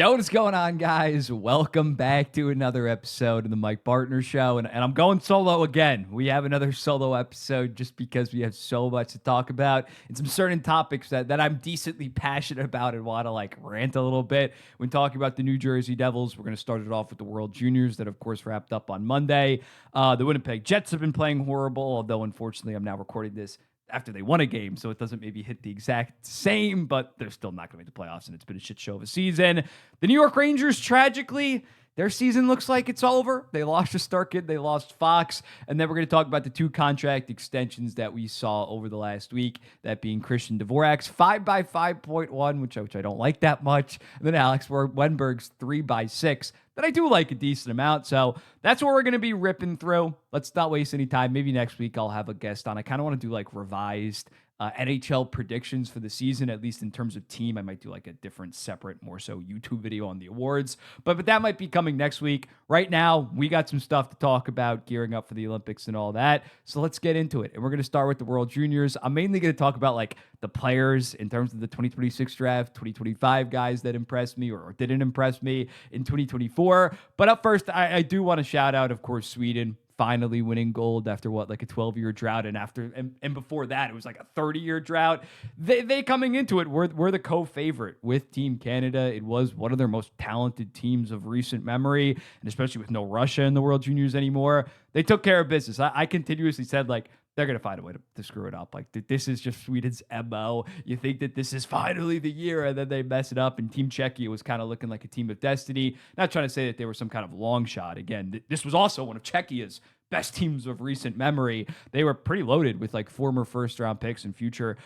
Yo, what's going on, guys? Welcome back to another episode of the Mike Bartner Show. And I'm going solo again. We have another solo episode just because we have so much to talk about and some certain topics that I'm decently passionate about and want to rant a little bit. When talking about the New Jersey Devils, we're going to start it off with the World Juniors that, of course, wrapped up on Monday. The Winnipeg Jets have been playing horrible, although, unfortunately, I'm now recording this after they won a game, so it doesn't maybe hit the exact same, but they're still not going to make the playoffs, and it's been a shit show of a season. The New York Rangers, tragically, their season looks like it's over. They lost Shesterkin, they lost Fox, and then we're going to talk about the two contract extensions that we saw over the last week, that being Christian Dvorak's 5x5.1, which I don't like that much, and then Alex Wennberg's 3x6. That I do like a decent amount. So that's what we're going to be ripping through. Let's not waste any time. Maybe next week I'll have a guest on. I kind of want to do revised NHL predictions for the season, at least in terms of team. I might do a different, separate, more so YouTube video on the awards. But that might be coming next week. Right now, we got some stuff to talk about, gearing up for the Olympics and all that. So let's get into it. And we're going to start with the World Juniors. I'm mainly going to talk about the players in terms of the 2026 draft, 2025 guys that impressed me or didn't impress me in 2024. But up first, I do want to shout out, of course, Sweden finally winning gold after a 12-year drought, and before that it was a 30-year drought. They coming into it were the co-favorite with Team Canada. It was one of their most talented teams of recent memory, and especially with no Russia in the World Juniors anymore, they took care of business. I continuously said they're going to find a way to screw it up. This is just Sweden's MO. You think that this is finally the year, and then they mess it up. And Team Czechia was kind of looking like a team of destiny. Not trying to say that they were some kind of long shot. Again, this was also one of Czechia's best teams of recent memory. They were pretty loaded with former first-round picks and future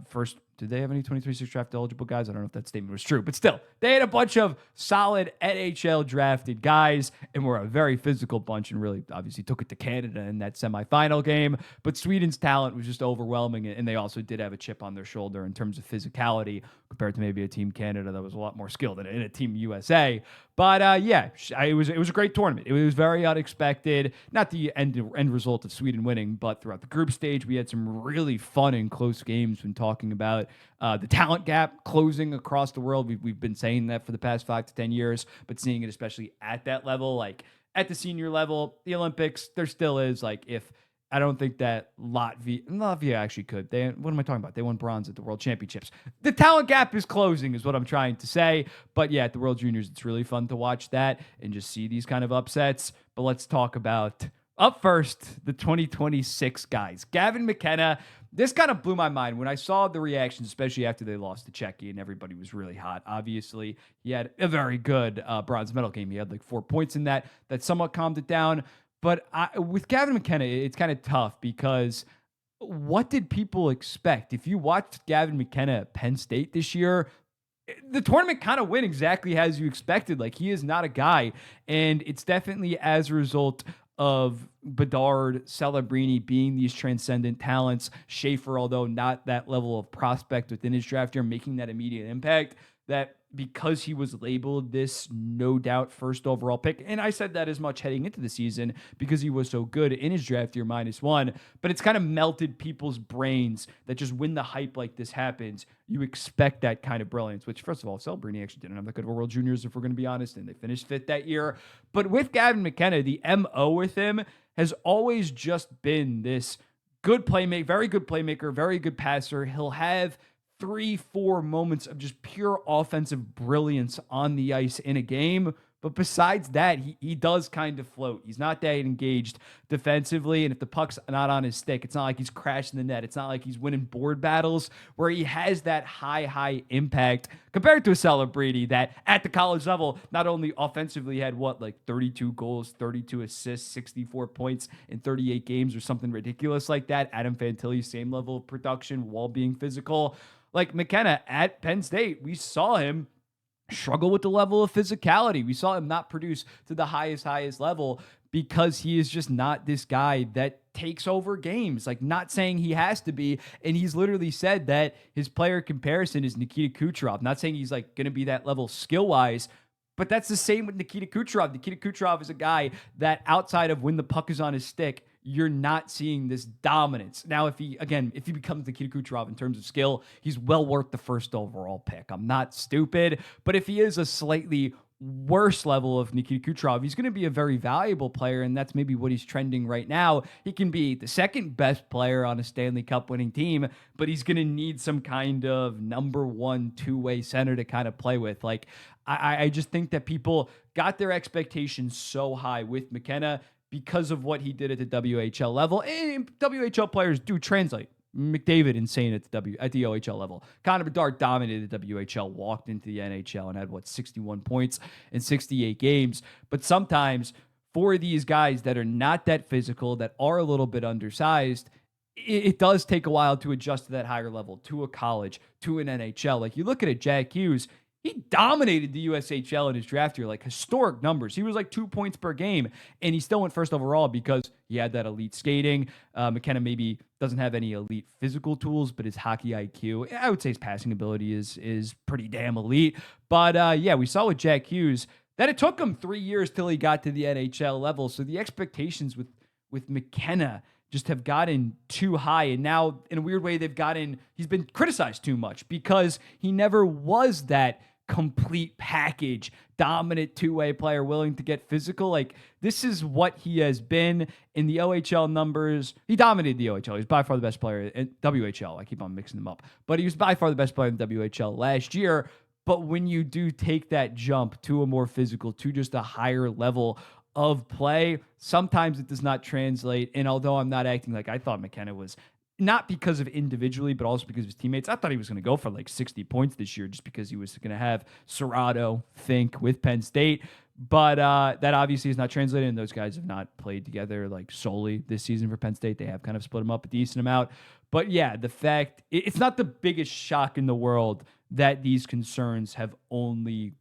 first. Did they have any 2026 draft eligible guys? I don't know if that statement was true, but still, they had a bunch of solid NHL drafted guys and were a very physical bunch and really obviously took it to Canada in that semifinal game. But Sweden's talent was just overwhelming, and they also did have a chip on their shoulder in terms of physicality compared to maybe a Team Canada that was a lot more skilled in a Team USA. But it was a great tournament. It was very unexpected. Not the end result of Sweden winning, but throughout the group stage, we had some really fun and close games when talking about the talent gap closing across the world. We've been saying that for the past 5 to 10 years, but seeing it especially at that level, at the senior level, the Olympics, there still is if I don't think that Latvia actually could. What am I talking about? They won bronze at the World Championships. The talent gap is closing is what I'm trying to say. But yeah, at the World Juniors, it's really fun to watch that and just see these kind of upsets. But let's talk about, up first, the 2026 guys. Gavin McKenna, this kind of blew my mind when I saw the reactions, especially after they lost to Czechia and everybody was really hot. Obviously, he had a very good bronze medal game. He had 4 points in that somewhat calmed it down. But with Gavin McKenna, it's kind of tough because what did people expect? If you watched Gavin McKenna at Penn State this year, the tournament kind of went exactly as you expected. He is not a guy, and it's definitely as a result of Bedard, Celebrini being these transcendent talents, Schaefer, although not that level of prospect within his draft year, making that immediate impact, that because he was labeled this no doubt first overall pick, and I said that as much heading into the season because he was so good in his draft year -1, but it's kind of melted people's brains that just when the hype like this happens, you expect that kind of brilliance, which first of all, Celebrini actually didn't have that good of a World Juniors, if we're going to be honest, and they finished 5th that year. But with Gavin McKenna, the MO with him has always just been this good playmaker, very good playmaker, very good passer. He'll have 3-4 moments of just pure offensive brilliance on the ice in a game. But besides that, he does kind of float. He's not that engaged defensively. And if the puck's not on his stick, it's not like he's crashing the net. It's not like he's winning board battles where he has that high impact compared to a Celebrini that at the college level, not only offensively had 32 goals, 32 assists, 64 points in 38 games or something ridiculous like that. Adam Fantilli, same level of production while being physical. McKenna at Penn State, we saw him struggle with the level of physicality. We saw him not produce to the highest level because he is just not this guy that takes over games. Not saying he has to be. And he's literally said that his player comparison is Nikita Kucherov. Not saying he's going to be that level skill-wise, but that's the same with Nikita Kucherov. Nikita Kucherov is a guy that outside of when the puck is on his stick, you're not seeing this dominance. Now, if he becomes Nikita Kucherov in terms of skill, he's well worth the first overall pick. I'm not stupid, but if he is a slightly worse level of Nikita Kucherov, he's going to be a very valuable player, and that's maybe what he's trending right now. He can be the second best player on a Stanley Cup winning team, but he's going to need some kind of number one two-way center to kind of play with. Like, I just think that people got their expectations so high with McKenna because of what he did at the WHL level, and WHL players do translate. McDavid insane at the OHL level. Connor Bedard dominated the WHL, walked into the NHL and had 61 points in 68 games. But sometimes for these guys that are not that physical, that are a little bit undersized, it does take a while to adjust to that higher level, to a college, to an NHL. Like, you look at it, Jack Hughes, he dominated the USHL in his draft year, like historic numbers. He was like 2 points per game, and he still went first overall because he had that elite skating. McKenna maybe doesn't have any elite physical tools, but his hockey IQ, I would say his passing ability is pretty damn elite. But yeah, we saw with Jack Hughes that it took him 3 years till he got to the NHL level. So the expectations with McKenna just have gotten too high. And now, in a weird way, he's been criticized too much because he never was that complete package, dominant two-way player willing to get physical. Like, this is what he has been in the OHL numbers. He dominated the OHL. He's by far the best player in WHL. I keep on mixing them up. But he was by far the best player in the WHL last year. But when you do take that jump to a more physical, to just a higher level of play, sometimes it does not translate. And although I'm not acting like I thought McKenna was, not because of individually, but also because of his teammates, I thought he was going to go for like 60 points this year just because he was going to have Serrato, Fink with Penn State. But that obviously is not translated, and those guys have not played together like solely this season for Penn State. They have kind of split them up a decent amount. But yeah, the fact, it's not the biggest shock in the world that these concerns have only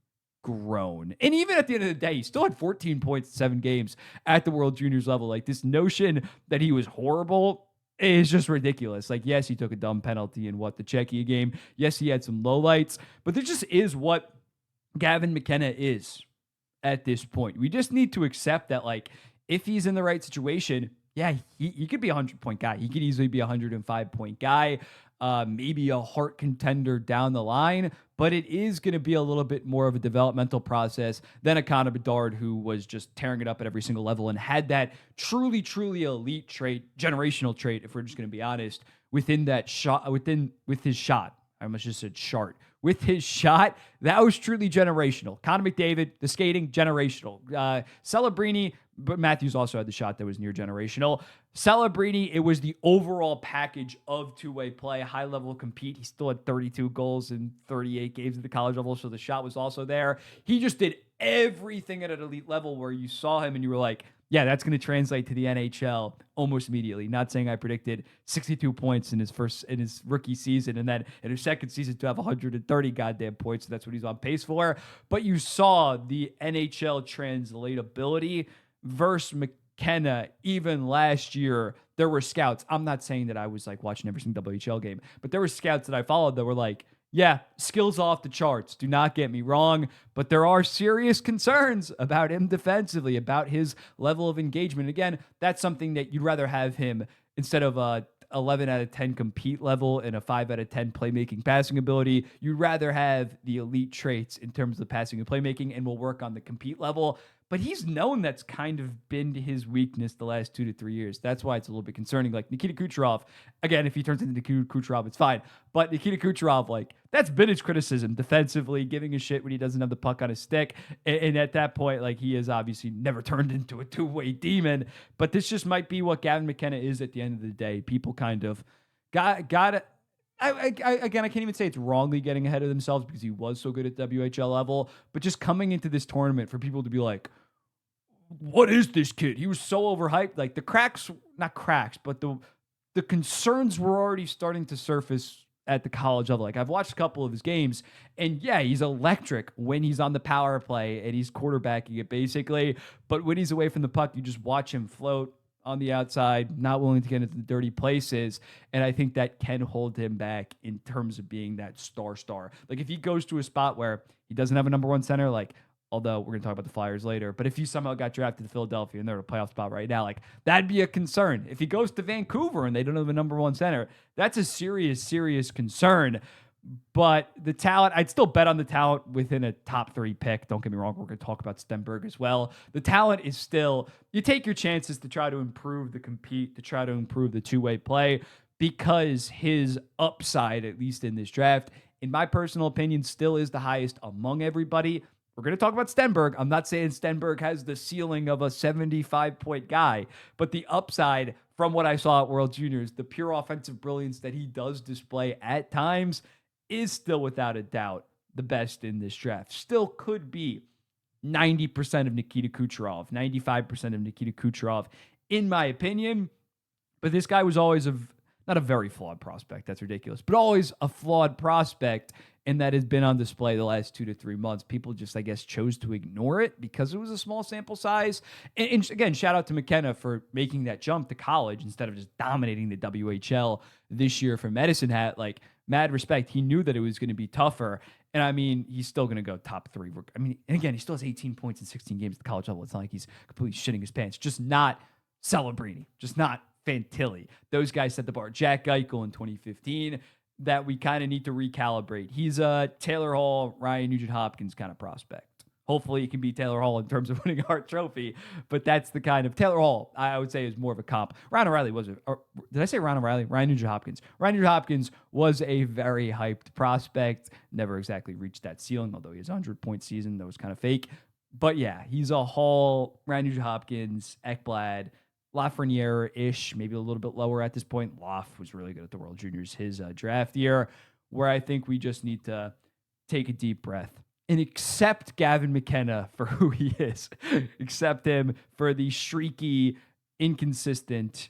grown. And even at the end of the day, he still had 14 points in 7 games at the World Juniors level. Like, this notion that he was horrible is just ridiculous. Like, yes, he took a dumb penalty in the Czechia game. Yes, he had some lowlights, but there just is what Gavin McKenna is at this point. We just need to accept that, like, if he's in the right situation, yeah, he could be a 100-point guy. He could easily be a 105-point guy, maybe a Hart contender down the line, but it is going to be a little bit more of a developmental process than a Connor Bedard, who was just tearing it up at every single level and had that truly, truly elite trait, generational trait, if we're just going to be honest, within that shot, with his shot. I almost just said chart. With his shot, that was truly generational. Connor McDavid, the skating, generational. Celebrini, but Matthews also had the shot that was near generational. Celebrini, it was the overall package of two-way play, high-level compete. He still had 32 goals in 38 games at the college level, so the shot was also there. He just did everything at an elite level where you saw him and you were like, yeah, that's going to translate to the NHL almost immediately. Not saying I predicted 62 points in his rookie season, and then in his second season to have 130 goddamn points. So that's what he's on pace for. But you saw the NHL translatability versus McKenna. Even last year, there were scouts. I'm not saying that I was like watching every single WHL game, but there were scouts that I followed that were like, yeah, skills off the charts. Do not get me wrong, but there are serious concerns about him defensively, about his level of engagement. Again, that's something that you'd rather have him instead of a 11 out of 10 compete level and a 5 out of 10 playmaking passing ability. You'd rather have the elite traits in terms of passing and playmaking, and we'll work on the compete level. But he's known that's kind of been his weakness the last 2 to 3 years. That's why it's a little bit concerning. Like Nikita Kucherov, again, if he turns into Nikita Kucherov, it's fine. But Nikita Kucherov, like, that's been his criticism defensively, giving a shit when he doesn't have the puck on his stick. And at that point, like, he has obviously never turned into a two-way demon. But this just might be what Gavin McKenna is at the end of the day. People kind of got it. I can't even say it's wrongly getting ahead of themselves because he was so good at WHL level, but just coming into this tournament for people to be like, what is this kid? He was so overhyped. Like, the cracks, not cracks, but the concerns were already starting to surface at the college level. Like, I've watched a couple of his games, and yeah, he's electric when he's on the power play and he's quarterbacking it basically, but when he's away from the puck, you just watch him float on the outside, not willing to get into the dirty places. And I think that can hold him back in terms of being that star. Like, if he goes to a spot where he doesn't have a number one center, like, although we're going to talk about the Flyers later. But if he somehow got drafted to Philadelphia and they're in a playoff spot right now, like that'd be a concern. If he goes to Vancouver and they don't have a number one center, that's a serious, serious concern. But the talent, I'd still bet on the talent within a top 3 pick. Don't get me wrong. We're going to talk about Stenberg as well. The talent is still, you take your chances to try to improve the compete, to try to improve the two-way play, because his upside, at least in this draft, in my personal opinion, still is the highest among everybody. We're going to talk about Stenberg. I'm not saying Stenberg has the ceiling of a 75-point guy, but the upside from what I saw at World Juniors, the pure offensive brilliance that he does display at times is still without a doubt the best in this draft. Still could be 90% of Nikita Kucherov, 95% of Nikita Kucherov, in my opinion. But this guy was always not a very flawed prospect. That's ridiculous. But always a flawed prospect, and that has been on display the last 2 to 3 months. People just, I guess, chose to ignore it because it was a small sample size. And again, shout out to McKenna for making that jump to college instead of just dominating the WHL this year for Medicine Hat. Like, mad respect. He knew that it was going to be tougher. And I mean, he's still going to go top 3. I mean, and again, he still has 18 points in 16 games at the college level. It's not like he's completely shitting his pants. Just not Celebrini. Just not Fantilli. Those guys set the bar. Jack Eichel in 2015 that we kind of need to recalibrate. He's a Taylor Hall, Ryan Nugent-Hopkins kind of prospect. Hopefully he can be Taylor Hall in terms of winning a Hart Trophy, but that's the kind of Taylor Hall I would say is more of a comp. Ryan O'Reilly was did I say Ryan O'Reilly? Ryan Nugent-Hopkins. Ryan Nugent-Hopkins was a very hyped prospect. Never exactly reached that ceiling, although he has a 100-point season. That was kind of fake. But yeah, he's a Hall, Ryan Nugent-Hopkins, Ekblad, Lafreniere-ish, maybe a little bit lower at this point. Loff was really good at the World Juniors his draft year, where I think we just need to take a deep breath and accept Gavin McKenna for who he is. Accept him for the streaky, inconsistent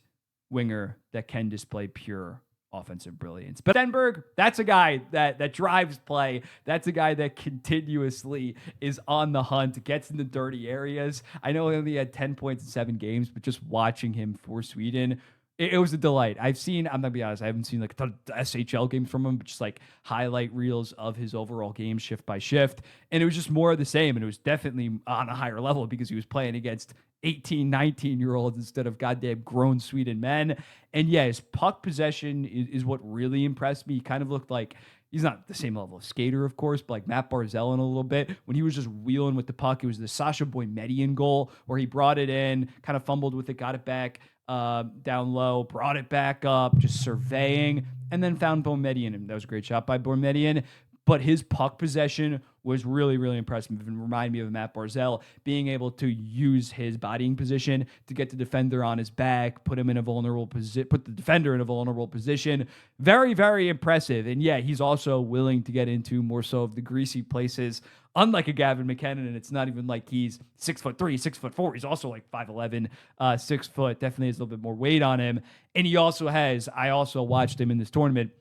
winger that can display pure offensive brilliance. But Stenberg, that's a guy that drives play. That's a guy that continuously is on the hunt, gets in the dirty areas. I know he only had 10 points in 7 games, but just watching him for Sweden, it was a delight. I'm going to be honest, I haven't seen like the SHL games from him, but just like highlight reels of his overall game shift by shift. And it was just more of the same. And it was definitely on a higher level because he was playing against 18, 19-year-olds instead of goddamn grown Sweden men. And yeah, his puck possession is what really impressed me. He kind of looked like, he's not the same level of skater, of course, but like Matt Barzal in a little bit. When he was just wheeling with the puck, it was the Sasha Boymedian goal where he brought it in, kind of fumbled with it, got it back down low, brought it back up, just surveying, and then found Boymedian. And that was a great shot by Boymedian. But his puck possession was really, really impressive and reminded me of Matt Barzal being able to use his bodying position to get the defender on his back, put him in a vulnerable position, put the defender in a vulnerable position. Very, very impressive. And yeah, he's also willing to get into more so of the greasy places, unlike a Gavin McKenna. And it's not even like he's 6'3", 6'4". He's also like 5'11", 6 foot. Definitely has a little bit more weight on him. And he also has, I also watched him in this tournament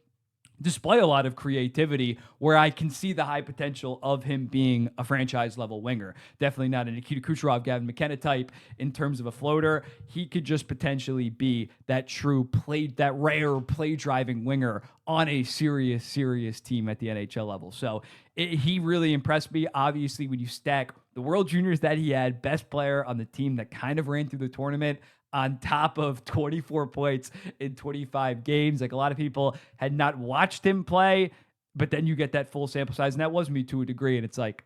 display a lot of creativity where I can see the high potential of him being a franchise level winger. Definitely not a Nikita Kucherov, Gavin McKenna type in terms of a floater. He could just potentially be that that rare play driving winger on a serious team at the NHL level. So he really impressed me. Obviously, when you stack the World Juniors that he had, best player on the team that kind of ran through the tournament, on top of 24 points in 25 games. Like a lot of people had not watched him play, but then you get that full sample size. And that was me to a degree. And it's like,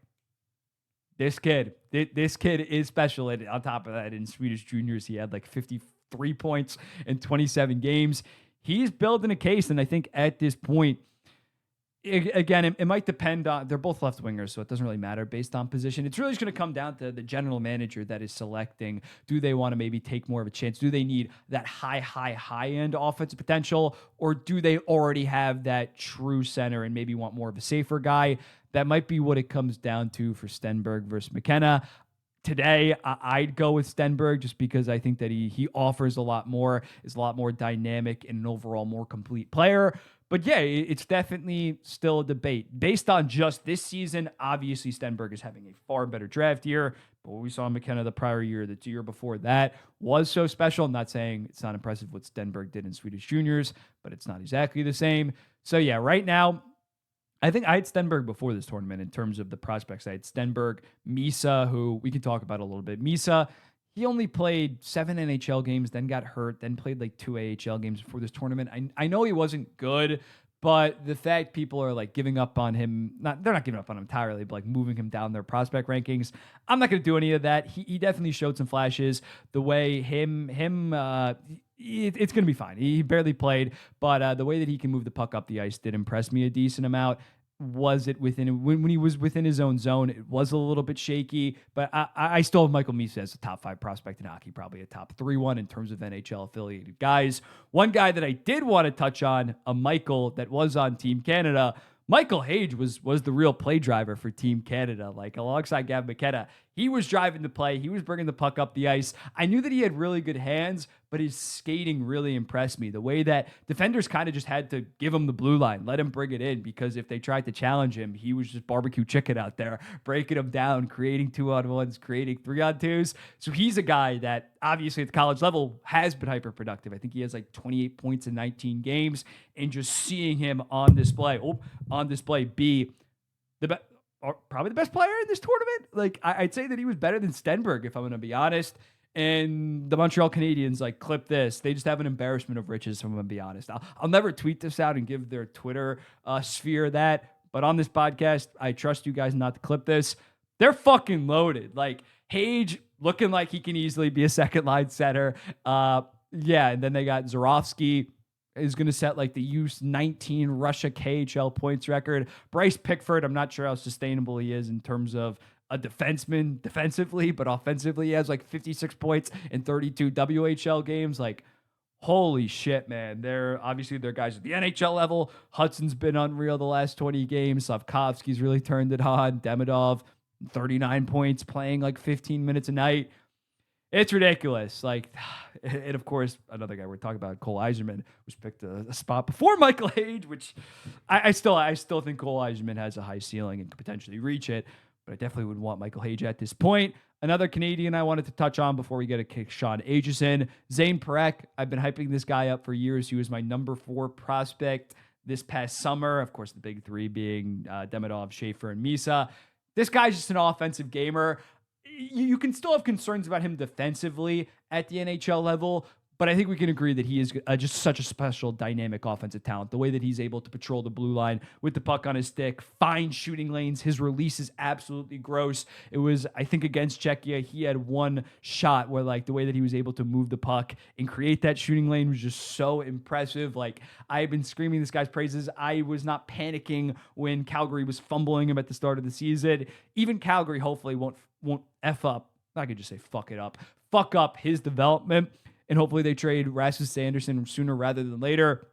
this kid is special. And on top of that, in Swedish juniors, he had like 53 points in 27 games. He's building a case. And I think at this point, again, it might depend on, they're both left wingers, so it doesn't really matter based on position. It's really just going to come down to the general manager that is selecting. Do they want to maybe take more of a chance? Do they need that high-end offensive potential, or do they already have that true center and maybe want more of a safer guy? That might be what it comes down to for Stenberg versus McKenna. Today, I'd go with Stenberg just because I think that he offers a lot more, is a lot more dynamic and an overall more complete player. But yeah, it's definitely still a debate. Based on just this season, obviously Stenberg is having a far better draft year. But what we saw McKenna the prior year, the year before that, was so special. I'm not saying it's not impressive what Stenberg did in Swedish juniors, but it's not exactly the same. So yeah, right now, I think I had Stenberg before this tournament in terms of the prospects. I had Stenberg, Misa, who we can talk about a little bit. Misa, he only played 7 NHL games, then got hurt, then played like 2 AHL games before this tournament. I know he wasn't good, but the fact people are like giving up on him, they're not giving up on him entirely, but like moving him down their prospect rankings. I'm not going to do any of that. He definitely showed some flashes. The way it's going to be fine. He barely played, but the way that he can move the puck up the ice did impress me a decent amount. Was it within when he was within his own zone? It was a little bit shaky, but I still have Michael Misa as a top 5 prospect in hockey, probably a top 3-1 in terms of NHL affiliated guys. One guy that I did want to touch on, a Michael that was on Team Canada. Michael Hage was the real play driver for Team Canada, like alongside Gavin McKenna. He was driving the play. He was bringing the puck up the ice. I knew that he had really good hands, but his skating really impressed me. The way that defenders kind of just had to give him the blue line, let him bring it in, because if they tried to challenge him, he was just barbecue chicken out there, breaking them down, creating 2-on-1s, creating 3-on-2s. So he's a guy that obviously at the college level has been hyper productive. I think he has like 28 points in 19 games, and just seeing him on display be the best, or probably the best player in this tournament. Like I'd say that he was better than Stenberg, if I'm going to be honest. And the Montreal Canadiens, like, clip this. They just have an embarrassment of riches, if I'm going to be honest. I'll never tweet this out and give their Twitter sphere that. But on this podcast, I trust you guys not to clip this. They're fucking loaded. Like, Hage looking like he can easily be a second line center. Yeah, and then they got Zorovsky, is going to set like the U19 Russia KHL points record. Bryce Pickford, I'm not sure how sustainable he is in terms of a defenseman defensively, but offensively he has like 56 points in 32 WHL games. Like, holy shit, man. They're guys at the NHL level. Hudson's been unreal the last 20 games. Slavkovsky's really turned it on. Demidov, 39 points, playing like 15 minutes a night. It's ridiculous. Like, and of course, another guy we're talking about, Cole Eiserman, was picked a spot before Michael Hage, which I still think Cole Eiserman has a high ceiling and could potentially reach it, but I definitely would want Michael Hage at this point. Another Canadian I wanted to touch on before we get a kick, Sean Aitchison. Zane Parekh, I've been hyping this guy up for years. He was my number 4 prospect this past summer. Of course, the big 3 being Demidov, Schaefer, and Misa. This guy's just an offensive gamer. You can still have concerns about him defensively at the NHL level, but I think we can agree that he is just such a special, dynamic offensive talent. The way that he's able to patrol the blue line with the puck on his stick, find shooting lanes. His release is absolutely gross. It was, I think, against Czechia, he had one shot where, like, the way that he was able to move the puck and create that shooting lane was just so impressive. Like, I've been screaming this guy's praises. I was not panicking when Calgary was fumbling him at the start of the season. Even Calgary hopefully won't F up. I could just say fuck up his development. And hopefully they trade Rasmus Sanderson sooner rather than later.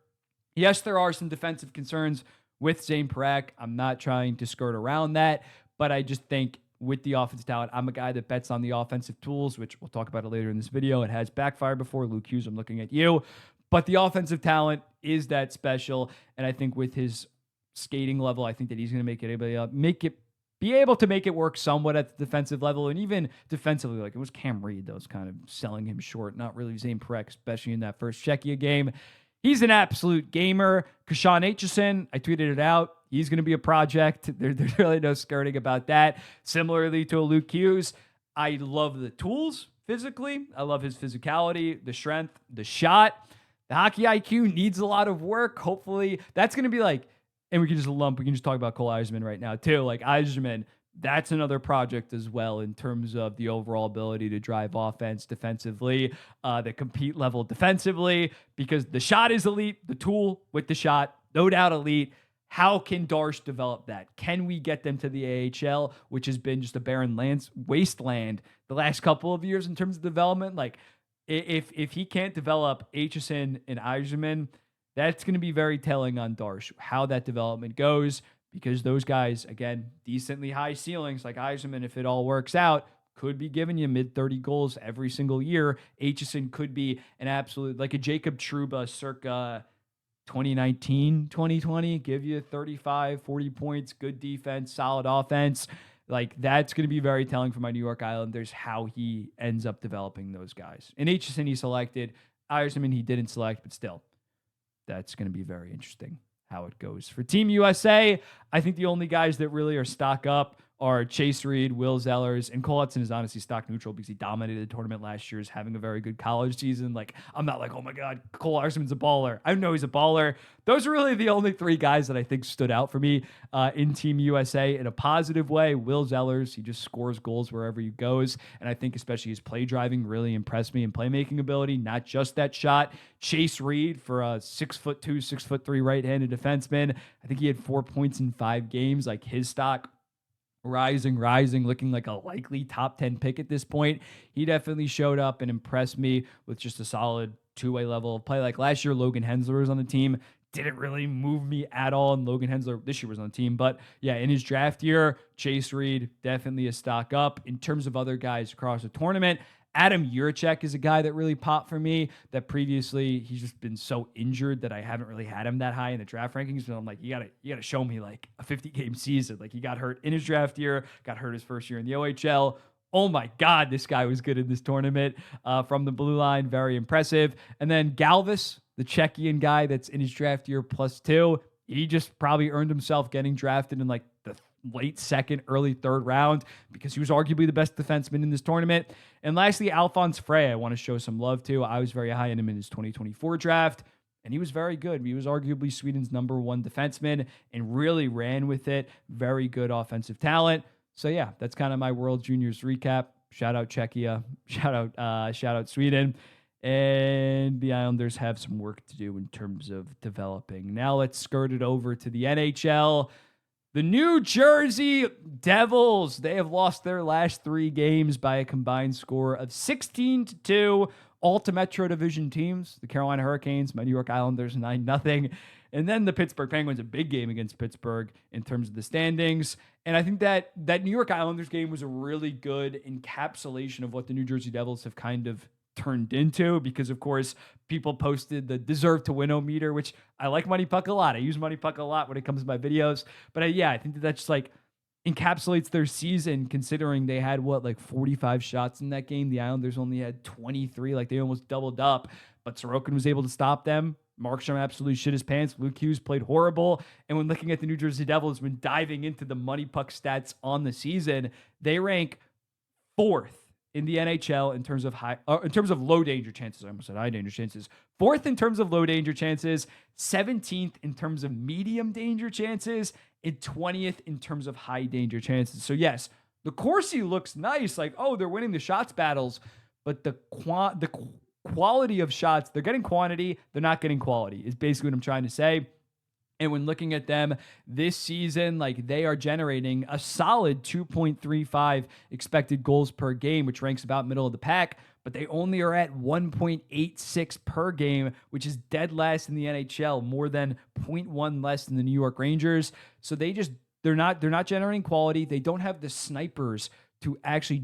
Yes, there are some defensive concerns with Zane Parekh. I'm not trying to skirt around that, but I just think with the offensive talent, I'm a guy that bets on the offensive tools, which we'll talk about it later in this video. It has backfired before. Luke Hughes, I'm looking at you. But the offensive talent is that special. And I think with his skating level, I think that he's going to be able to make it work somewhat at the defensive level, and even defensively. Like, it was Cam Reed that was kind of selling him short, not really Zane Parekh, especially in that first Czechia game. He's an absolute gamer. Sean Aitchison, I tweeted it out. He's going to be a project. There's really no skirting about that. Similarly to a Luke Hughes, I love the tools physically. I love his physicality, the strength, the shot. The hockey IQ needs a lot of work. Hopefully, that's going to be like, and we can just talk about Cole Eiserman right now too. Like, Eiserman, that's another project as well in terms of the overall ability to drive offense defensively, the compete level defensively, because the shot is elite, the tool with the shot, no doubt elite. How can Darsh develop that? Can we get them to the AHL, which has been just a barren wasteland the last couple of years in terms of development? Like, if he can't develop Aitchison and Eiserman, that's going to be very telling on Darsh, how that development goes, because those guys, again, decently high ceilings, like Eiserman, if it all works out, could be giving you mid-30 goals every single year. Aitchison could be an absolute, like a Jacob Trouba circa 2019, 2020, give you 35, 40 points, good defense, solid offense. Like, that's going to be very telling for my New York Islanders, how he ends up developing those guys. And Aitchison he selected, Eiserman he didn't select, but still, that's going to be very interesting. how it goes. For Team USA, I think the only guys that really are stock up are Chase Reed, Will Zellers, and Cole Hudson is honestly stock neutral because he dominated the tournament last year, is having a very good college season. Like, I'm not like, oh my God, Cole Larson's a baller. I know he's a baller. Those are really the only three guys that I think stood out for me in Team USA in a positive way. Will Zellers, he just scores goals wherever he goes. And I think especially his play driving really impressed me, and playmaking ability, not just that shot. Chase Reed, for a 6'2", 6'3" right-handed defenseman, I think he had 4 points in 5 games. Like, his stock rising, looking like a likely top 10 pick at this point. He definitely showed up and impressed me with just a solid two-way level of play. Like last year, Logan Hensler was on the team. Didn't really move me at all. And Logan Hensler this year was on the team. But yeah, in his draft year, Chase Reed, definitely a stock up. In terms of other guys across the tournament, Adam Juracek is a guy that really popped for me, that previously he's just been so injured that I haven't really had him that high in the draft rankings. But I'm like, you gotta show me like a 50-game season. Like, he got hurt in his draft year, got hurt his first year in the OHL. Oh my God, this guy was good in this tournament from the blue line. Very impressive. And then Galvis, the Czechian guy that's in his draft year +2, he just probably earned himself getting drafted in like the late second, early third round because he was arguably the best defenseman in this tournament. And lastly, Alphonse Frey, I want to show some love to. I was very high on him in his 2024 draft, and he was very good. He was arguably Sweden's #1 defenseman and really ran with it. Very good offensive talent. So yeah, that's kind of my World Juniors recap. Shout out Czechia. Shout out Sweden. And the Islanders have some work to do in terms of developing. Now let's skirt it over to the NHL. The New Jersey Devils, they have lost their last 3 games by a combined score of 16-2. All to Metro Division teams, the Carolina Hurricanes, my New York Islanders, 9-0. And then the Pittsburgh Penguins, a big game against Pittsburgh in terms of the standings. And I think that New York Islanders game was a really good encapsulation of what the New Jersey Devils have kind of turned into, because of course people posted the deserve to win-o-meter, which I like Money Puck a lot. I use Money Puck a lot when it comes to my videos, but I think that just like encapsulates their season, considering they had 45 shots in that game. The Islanders only had 23. Like, they almost doubled up, but Sorokin was able to stop them. Markstrom absolutely shit his pants. Luke Hughes played horrible. And when looking at the New Jersey Devils, when diving into the Money Puck stats on the season, they rank 4th in the NHL in terms of low danger chances. I almost said high danger chances. 4th in terms of low danger chances, 17th in terms of medium danger chances, and 20th in terms of high danger chances. So yes, the Corsi looks nice. Like, oh, they're winning the shots battles, but the quality of shots, they're getting quantity, they're not getting quality, is basically what I'm trying to say. And when looking at them this season, like, they are generating a solid 2.35 expected goals per game, which ranks about middle of the pack, but they only are at 1.86 per game, which is dead last in the NHL, more than 0.1 less than the New York Rangers. So they're not generating quality. They don't have the snipers to actually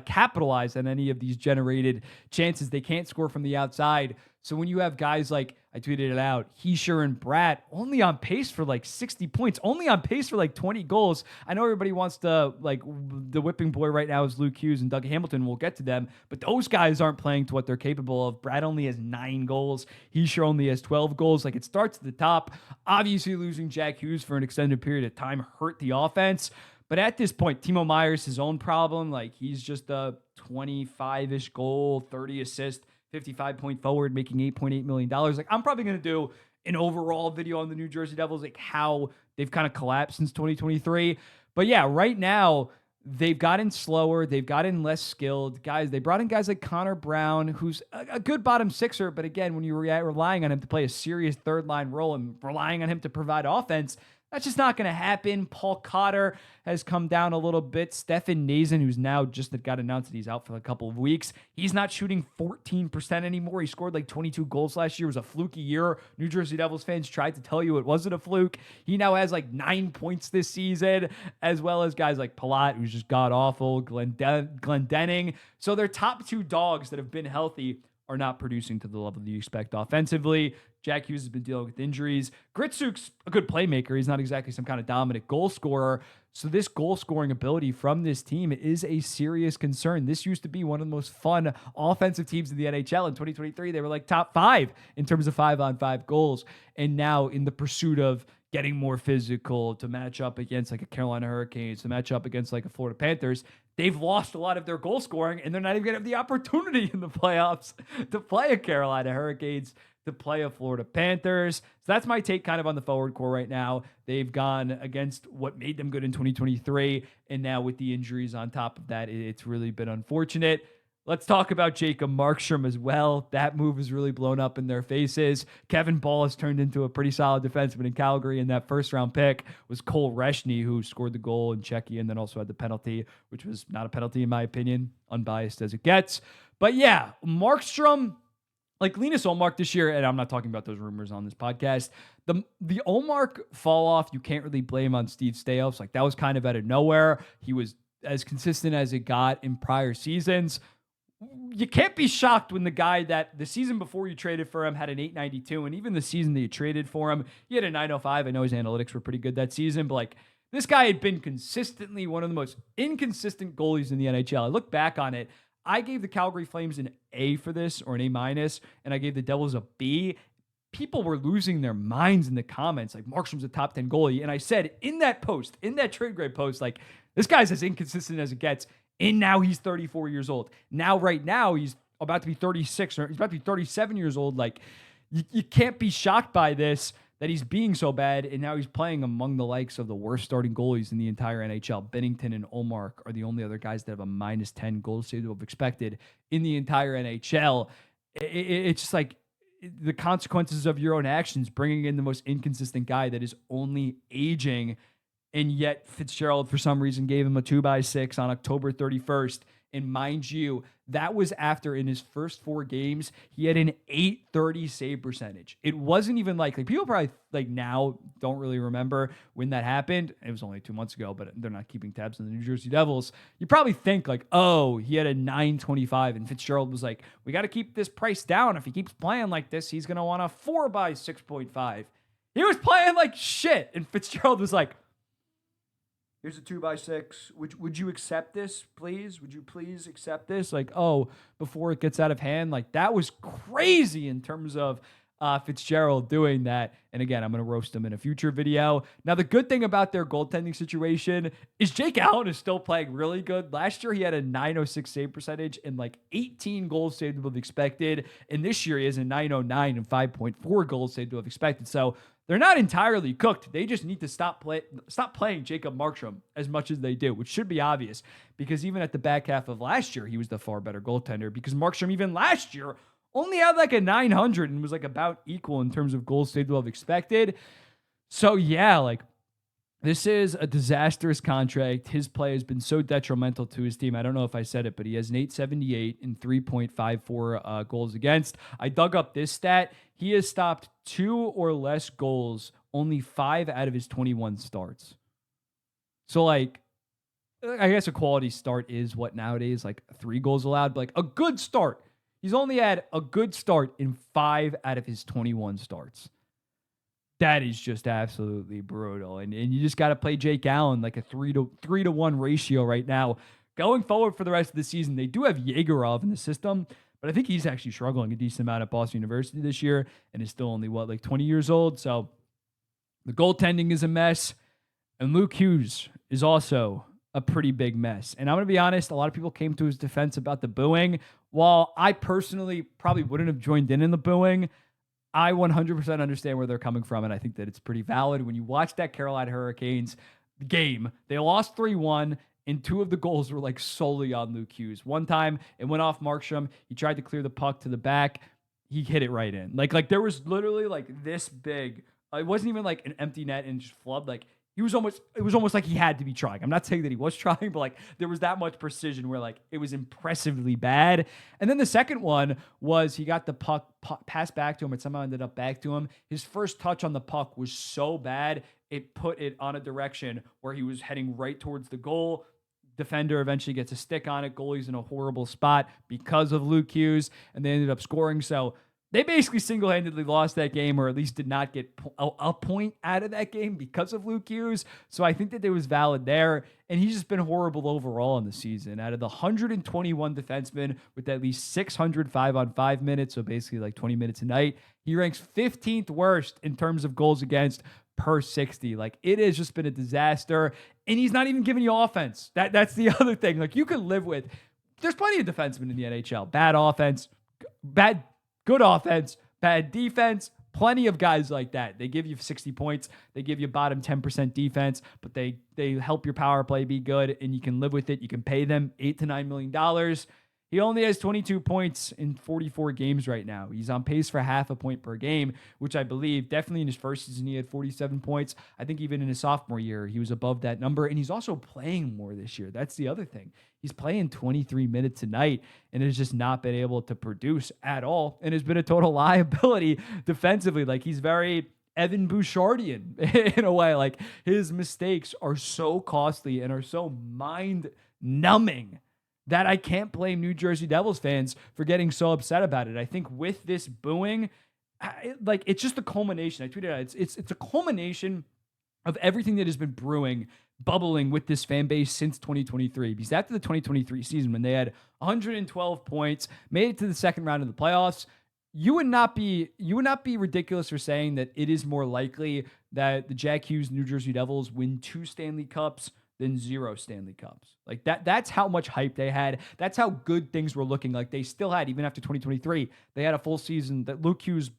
capitalize on any of these generated chances. They can't score from the outside. So when you have guys like, I tweeted it out, Heischer and Bratt, only on pace for 60 points, only on pace for 20 goals. I know everybody wants to, the whipping boy right now is Luke Hughes and Doug Hamilton. We'll get to them, but those guys aren't playing to what they're capable of. Bratt only has 9 goals. Heischer only has 12 goals. It starts at the top. Obviously, losing Jack Hughes for an extended period of time hurt the offense. But at this point, Timo Meier's his own problem. He's just a 25-ish goal, 30 assist, 55-point forward, making $8.8 million. I'm probably going to do an overall video on the New Jersey Devils, how they've kind of collapsed since 2023. But yeah, right now, they've gotten slower. They've gotten less skilled. Guys, they brought in guys like Connor Brown, who's a good bottom sixer. But again, when you're relying on him to play a serious third-line role and relying on him to provide offense, that's just not going to happen. Paul Cotter has come down a little bit. Stefan Nazin, who's now just got announced that he's out for a couple of weeks, he's not shooting 14% anymore. He scored 22 goals last year. It was a fluky year. New Jersey Devils fans tried to tell you it wasn't a fluke. He now has 9 points this season, as well as guys like Palat, who's just god-awful, Glenn Denning. So their top 2 dogs that have been healthy are not producing to the level that you expect offensively. Jack Hughes has been dealing with injuries. Gritsuk's a good playmaker. He's not exactly some kind of dominant goal scorer. So this goal scoring ability from this team is a serious concern. This used to be one of the most fun offensive teams in the NHL. In 2023, they were like top 5 in terms of 5-on-5 goals. And now in the pursuit of getting more physical to match up against like a Carolina Hurricanes, to match up against like a Florida Panthers, they've lost a lot of their goal scoring, and they're not even going to have the opportunity in the playoffs to play a Carolina Hurricanes, to play a Florida Panthers. So that's my take kind of on the forward core right now. They've gone against what made them good in 2023, and now with the injuries on top of that, it's really been unfortunate. Let's talk about Jacob Markstrom as well. That move has really blown up in their faces. Kevin Ball has turned into a pretty solid defenseman in Calgary, and that first-round pick was Cole Reshny, who scored the goal in Czechia and then also had the penalty, which was not a penalty in my opinion, unbiased as it gets. But yeah, Markstrom, like Linus Ullmark this year, and I'm not talking about those rumors on this podcast, the Ullmark fall off, you can't really blame on Steve Staios. Like that was kind of out of nowhere. He was as consistent as it got in prior seasons. You can't be shocked when the guy that the season before you traded for him had an 892, and even the season that you traded for him, he had a 905. I know his analytics were pretty good that season, but like this guy had been consistently one of the most inconsistent goalies in the NHL. I look back on it. I gave the Calgary Flames an A for this, or an A minus, and I gave the Devils a B. People were losing their minds in the comments, like Markstrom's a top 10 goalie. And I said in that post, in that trade grade post, like this guy's as inconsistent as it gets. And now he's 34 years old. Right now, he's about to be 36, or he's about to be 37 years old. Like, you can't be shocked by this, that he's being so bad, and now he's playing among the likes of the worst starting goalies in the entire NHL. Bennington and Ullmark are the only other guys that have a minus 10 goal save to have expected in the entire NHL. It's just like the consequences of your own actions, bringing in the most inconsistent guy that is only aging. And yet Fitzgerald, for some reason, gave him a 2x6 on October 31st. And mind you, that was after in his first 4 games, he had an .830 save percentage. It wasn't even like people probably like now don't really remember when that happened. It was only 2 months ago, but they're not keeping tabs on the New Jersey Devils. You probably think like, oh, he had a 925, and Fitzgerald was like, we got to keep this price down. If he keeps playing like this, he's going to want a 4x6.5. He was playing like shit. And Fitzgerald was like, here's a 2x6. Would you accept this, please? Would you please accept this? Like, oh, before it gets out of hand. Like, that was crazy in terms of Fitzgerald doing that. And again, I'm going to roast him in a future video. Now, the good thing about their goaltending situation is Jake Allen is still playing really good. Last year, he had a .906 save percentage and like 18 goals saved to have expected. And this year, he has a .909 and 5.4 goals saved to have expected. So they're not entirely cooked. They just need to stop playing Jacob Markstrom as much as they do, which should be obvious because even at the back half of last year, he was the far better goaltender because Markstrom even last year only had like a 900 and was like about equal in terms of goals saved to have expected. So yeah, like this is a disastrous contract. His play has been so detrimental to his team. I don't know if I said it, but he has an 878 and 3.54 goals against. I dug up this stat. He has stopped 2 or less goals only 5 out of his 21 starts. So, like, I guess a quality start is what nowadays, like 3 goals allowed, but like a good start. He's only had a good start in 5 out of his 21 starts. That is just absolutely brutal. And you just got to play Jake Allen like a 3-to-1 ratio right now. Going forward for the rest of the season, they do have Yegorov in the system, but I think he's actually struggling a decent amount at Boston University this year and is still only, 20 years old. So the goaltending is a mess. And Luke Hughes is also a pretty big mess. And I'm going to be honest, a lot of people came to his defense about the booing. While I personally probably wouldn't have joined in the booing, I 100% understand where they're coming from, and I think that it's pretty valid. When you watch that Carolina Hurricanes game, they lost 3-1, and 2 of the goals were like solely on Luke Hughes. One time, it went off Markstrom. He tried to clear the puck to the back. He hit it right in. Like there was literally like this big. It wasn't even like an empty net and just flubbed. Like it was almost like he had to be trying. I'm not saying that he was trying, but like there was that much precision where like it was impressively bad. And then the second one was he got the puck passed back to him and somehow ended up back to him. His first touch on the puck was so bad, it put it on a direction where he was heading right towards the goal. defender eventually gets a stick on it. Goalie's in a horrible spot because of Luke Hughes, and they ended up scoring. So they basically single-handedly lost that game, or at least did not get a point out of that game because of Luke Hughes. So I think that there was valid there, and he's just been horrible overall in the season. Out of the 121 defensemen with at least 600 5-on-5 minutes, so basically like 20 minutes a night, he ranks 15th worst in terms of goals against per 60. Like, it has just been a disaster, and he's not even giving you offense. That's the other thing. Like, you could live with, there's plenty of defensemen in the NHL. Bad offense, good offense, bad defense, plenty of guys like that. They give you 60 points. They give you bottom 10% defense, but they help your power play be good, and you can live with it. You can pay them $8 to $9 million. He only has 22 points in 44 games right now. He's on pace for half a point per game, which I believe definitely in his first season, he had 47 points. I think even in his sophomore year, he was above that number, and he's also playing more this year. That's the other thing. He's playing 23 minutes a night and has just not been able to produce at all, and has been a total liability defensively. Like, he's very Evan Bouchardian in a way. Like, his mistakes are so costly and are so mind-numbing that I can't blame New Jersey Devils fans for getting so upset about it. I think with this booing, it's just a culmination. I tweeted out, it's a culmination of everything that has been bubbling with this fan base since 2023. Because after the 2023 season, when they had 112 points, made it to the second round of the playoffs, you would not be ridiculous for saying that it is more likely that the Jack Hughes New Jersey Devils win 2 Stanley Cups than 0 Stanley Cups. Like, that's how much hype they had. That's how good things were looking. Like, they still had, even after 2023, they had a full season that Luke Hughes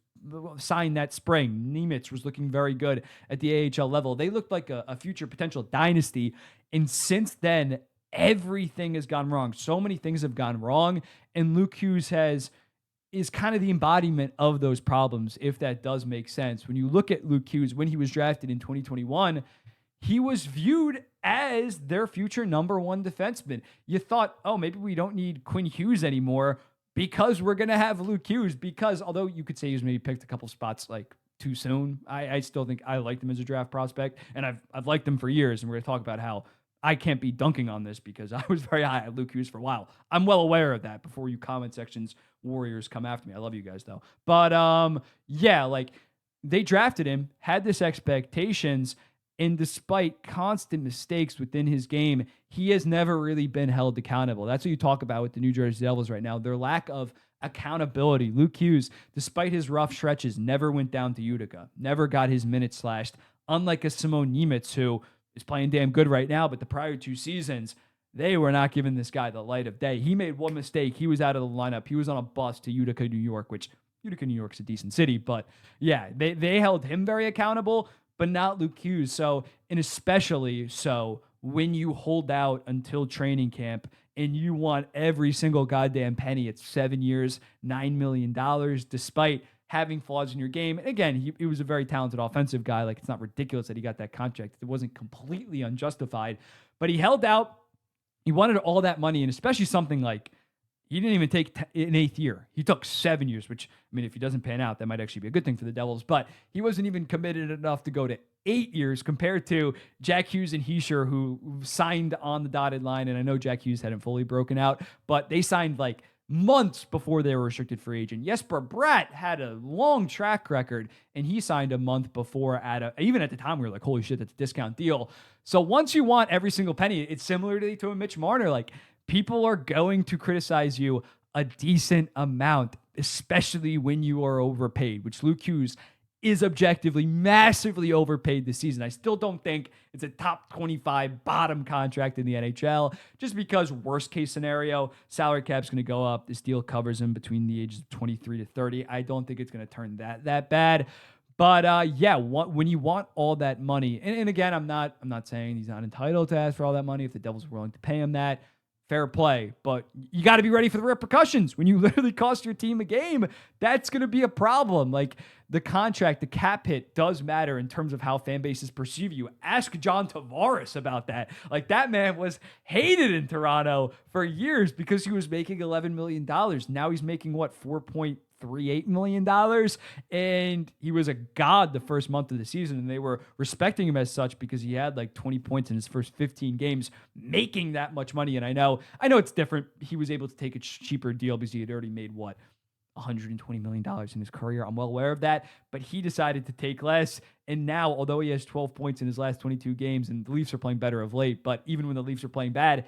signed that spring. Nemitz was looking very good at the AHL level. They looked like a future potential dynasty. And since then, everything has gone wrong. So many things have gone wrong. And Luke Hughes is kind of the embodiment of those problems, if that does make sense. When you look at Luke Hughes, when he was drafted in 2021, he was viewed as their future number 1 defenseman. You thought, oh, maybe we don't need Quinn Hughes anymore because we're going to have Luke Hughes. Because although you could say he was maybe picked a couple spots like too soon, I still think I liked him as a draft prospect, and I've liked him for years. And we're going to talk about how I can't be dunking on this because I was very high at Luke Hughes for a while. I'm well aware of that. Before you comment sections, Warriors, come after me. I love you guys though. But yeah, like, they drafted him, had this expectations, and despite constant mistakes within his game, he has never really been held accountable. That's what you talk about with the New Jersey Devils right now, their lack of accountability. Luke Hughes, despite his rough stretches, never went down to Utica, never got his minutes slashed, unlike a Simon Nemitz, who is playing damn good right now, but the prior 2 seasons, they were not giving this guy the light of day. He made one mistake. He was out of the lineup. He was on a bus to Utica, New York, which Utica, New York's a decent city, but yeah, they held him very accountable, but not Luke Hughes. So, and especially so when you hold out until training camp and you want every single goddamn penny. It's 7 years, $9 million, despite having flaws in your game. And again, he was a very talented offensive guy. Like, it's not ridiculous that he got that contract. It wasn't completely unjustified, but he held out. He wanted all that money, and especially something like, he didn't even take an 8th year. He took 7 years, which, I mean, if he doesn't pan out, that might actually be a good thing for the Devils. But he wasn't even committed enough to go to 8 years compared to Jack Hughes and Hischier, who signed on the dotted line. And I know Jack Hughes hadn't fully broken out, but they signed like months before they were restricted free agent. Jesper Bratt had a long track record, and he signed a month before even at the time, we were like, holy shit, that's a discount deal. So once you want every single penny, it's similar to a Mitch Marner. Like, people are going to criticize you a decent amount, especially when you are overpaid, which Luke Hughes is objectively massively overpaid this season. I still don't think it's a top 25 bottom contract in the NHL, just because worst case scenario, salary cap's going to go up. This deal covers him between the ages of 23 to 30. I don't think it's going to turn that bad. But yeah, when you want all that money, and again, I'm not saying he's not entitled to ask for all that money if the Devils are willing to pay him that. Fair play, but you got to be ready for the repercussions. When you literally cost your team a game, that's going to be a problem. Like, the contract, the cap hit does matter in terms of how fan bases perceive you. Ask John Tavares about that. Like, that man was hated in Toronto for years because he was making $11 million. Now he's making, what, 4.3 $3.8 million. And he was a god the first month of the season, and they were respecting him as such because he had like 20 points in his first 15 games, making that much money. And I know it's different. He was able to take a cheaper deal because he had already made $120 million in his career. I'm well aware of that, but he decided to take less. And now, although he has 12 points in his last 22 games, and the Leafs are playing better of late, but even when the Leafs are playing bad,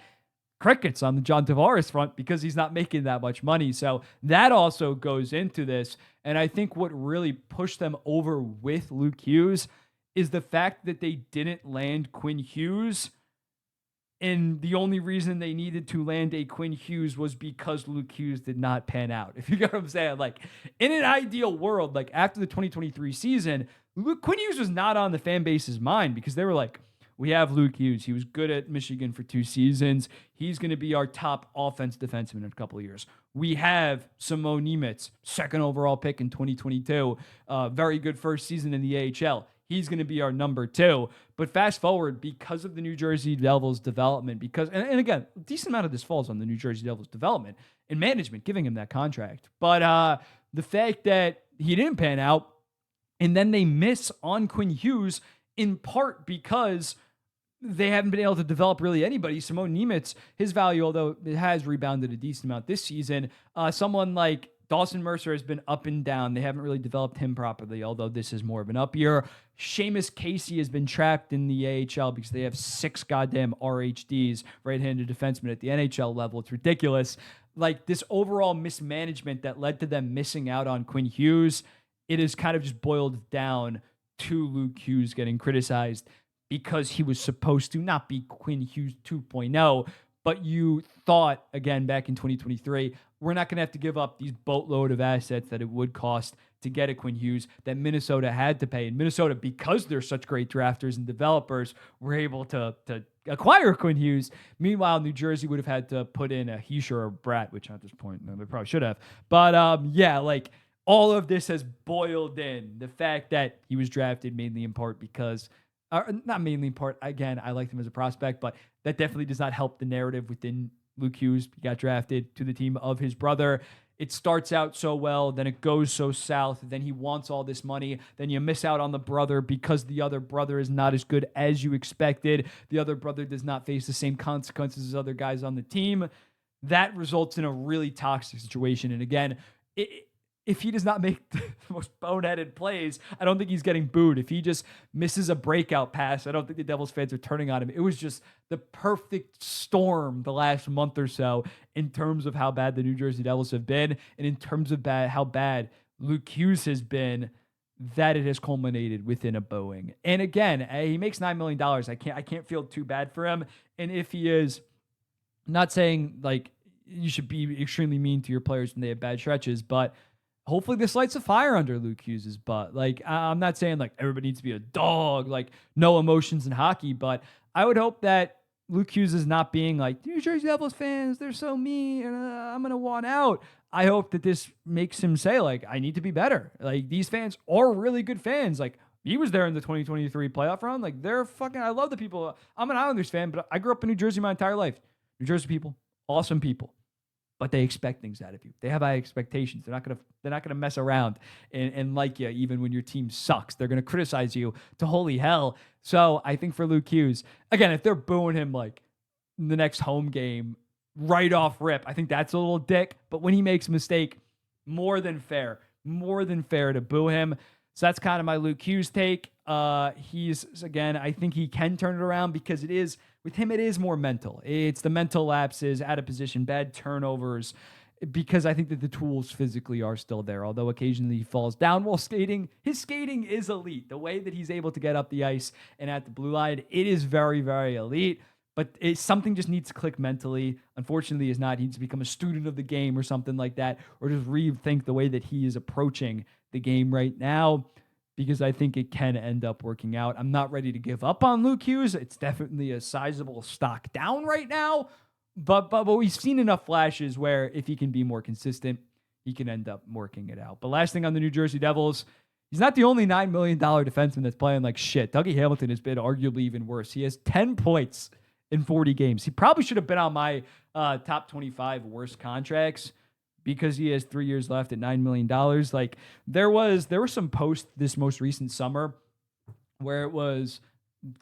crickets on the John Tavares front because he's not making that much money. So that also goes into this. And I think what really pushed them over with Luke Hughes is the fact that they didn't land Quinn Hughes. And the only reason they needed to land a Quinn Hughes was because Luke Hughes did not pan out. If you get what I'm saying, like in an ideal world, like after the 2023 season, Quinn Hughes was not on the fan base's mind because they were like, we have Luke Hughes. He was good at Michigan for 2 seasons. He's going to be our top offense defenseman in a couple of years. We have Simon Nemec, 2nd overall pick in 2022. Very good first season in the AHL. He's going to be our number 2. But fast forward, because of the New Jersey Devils development, and again, a decent amount of this falls on the New Jersey Devils development and management giving him that contract. But the fact that he didn't pan out, and then they miss on Quinn Hughes in part because they haven't been able to develop really anybody. Simon Nemec, his value, although it has rebounded a decent amount this season, someone like Dawson Mercer has been up and down. They haven't really developed him properly, although this is more of an up year. Seamus Casey has been trapped in the AHL because they have 6 goddamn RHDs, right-handed defensemen at the NHL level. It's ridiculous. Like this overall mismanagement that led to them missing out on Quinn Hughes, it is kind of just boiled down to Luke Hughes getting criticized because he was supposed to not be Quinn Hughes 2.0, but you thought, again, back in 2023, we're not going to have to give up these boatload of assets that it would cost to get a Quinn Hughes that Minnesota had to pay. And Minnesota, because they're such great drafters and developers, were able to acquire Quinn Hughes. Meanwhile, New Jersey would have had to put in a Heischer or Bratt, which at this point, they probably should have. But yeah, like all of this has boiled in the fact that he was drafted mainly in part because not mainly in part, again, I liked him as a prospect, but that definitely does not help the narrative within Luke Hughes. He got drafted to the team of his brother. It starts out so well, then it goes so south, then he wants all this money, then you miss out on the brother because the other brother is not as good as you expected. The other brother does not face the same consequences as other guys on the team. That results in a really toxic situation. And again, if he does not make the most boneheaded plays, I don't think he's getting booed. If he just misses a breakout pass, I don't think the Devils fans are turning on him. It was just the perfect storm the last month or so in terms of how bad the New Jersey Devils have been and in terms of how bad Luke Hughes has been, that it has culminated within a booing. And again, he makes $9 million. I can't feel too bad for him. And if he is, I'm not saying like you should be extremely mean to your players when they have bad stretches, but hopefully this lights a fire under Luke Hughes' butt. Like, I'm not saying like everybody needs to be a dog, like no emotions in hockey, but I would hope that Luke Hughes is not being like, New Jersey Devils fans, they're so mean, and I'm going to want out. I hope that this makes him say like, I need to be better. Like these fans are really good fans. Like he was there in the 2023 playoff round. Like they're fucking, I love the people. I'm an Islanders fan, but I grew up in New Jersey my entire life. New Jersey people, awesome people. But they expect things out of you. They have high expectations. They're not gonna mess around and like you even when your team sucks. They're gonna criticize you to holy hell. So I think for Luke Hughes, again, if they're booing him like the next home game right off rip, I think that's a little dick. But when he makes a mistake, more than fair to boo him. So that's kind of my Luke Hughes take. He's, again, I think he can turn it around because it is, with him, it is more mental. It's the mental lapses, out of position, bad turnovers, because I think that the tools physically are still there, although occasionally he falls down while skating. His skating is elite. The way that he's able to get up the ice and at the blue line, it is very, very elite. But something just needs to click mentally. Unfortunately, he needs to become a student of the game or something like that, or just rethink the way that he is approaching the game right now, because I think it can end up working out. I'm not ready to give up on Luke Hughes. It's definitely a sizable stock down right now, but we've seen enough flashes where if he can be more consistent, he can end up working it out. But last thing on the New Jersey Devils, he's not the only $9 million defenseman that's playing like shit. Dougie Hamilton has been arguably even worse. He has 10 points in 40 games. He probably should have been on my top 25 worst contracts, because he has 3 years left at $9 million. Like there were some posts this most recent summer where it was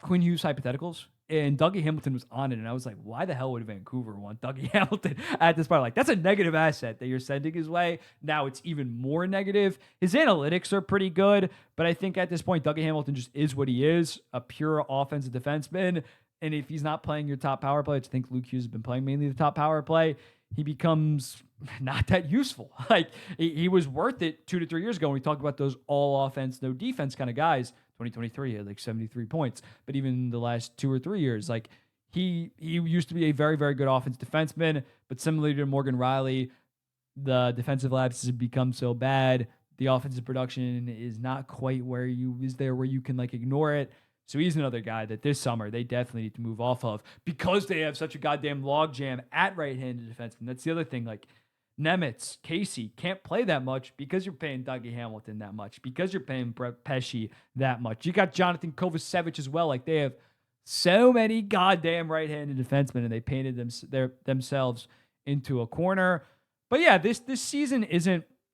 Quinn Hughes hypotheticals, and Dougie Hamilton was on it, and I was like, why the hell would Vancouver want Dougie Hamilton at this point? Like, that's a negative asset that you're sending his way. Now it's even more negative. His analytics are pretty good, but I think at this point, Dougie Hamilton just is what he is, a pure offensive defenseman. And if he's not playing your top power play, I think Luke Hughes has been playing mainly the top power play, he becomes not that useful. Like, he was worth it 2 to 3 years ago when we talked about those all offense, no defense kind of guys. 2023, he had like 73 points. But even the last 2 or 3 years, like he used to be a very, very good offense defenseman. But similarly to Morgan Riley, the defensive lapses have become so bad. The offensive production is not quite where you can like ignore it. So he's another guy that this summer they definitely need to move off of because they have such a goddamn logjam at right-handed defenseman. That's the other thing. Like Nemitz, Casey can't play that much because you're paying Dougie Hamilton that much, because you're paying Brett Pesce that much. You got Jonathan Kovacevic as well. Like they have so many goddamn right-handed defensemen, and they painted themselves into a corner. But yeah, this season it's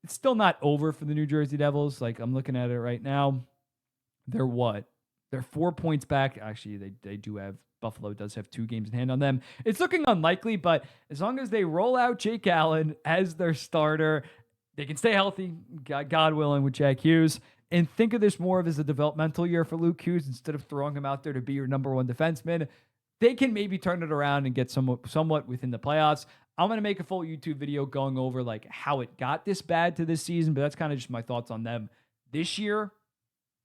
still not over for the New Jersey Devils. Like I'm looking at it right now. They're 4 points back. Actually, they do have Buffalo does have 2 games in hand on them. It's looking unlikely, but as long as they roll out Jake Allen as their starter, they can stay healthy, God willing, with Jack Hughes. And think of this more of as a developmental year for Luke Hughes instead of throwing him out there to be your number one defenseman. They can maybe turn it around and get somewhat within the playoffs. I'm going to make a full YouTube video going over like how it got this bad to this season, but that's kind of just my thoughts on them this year.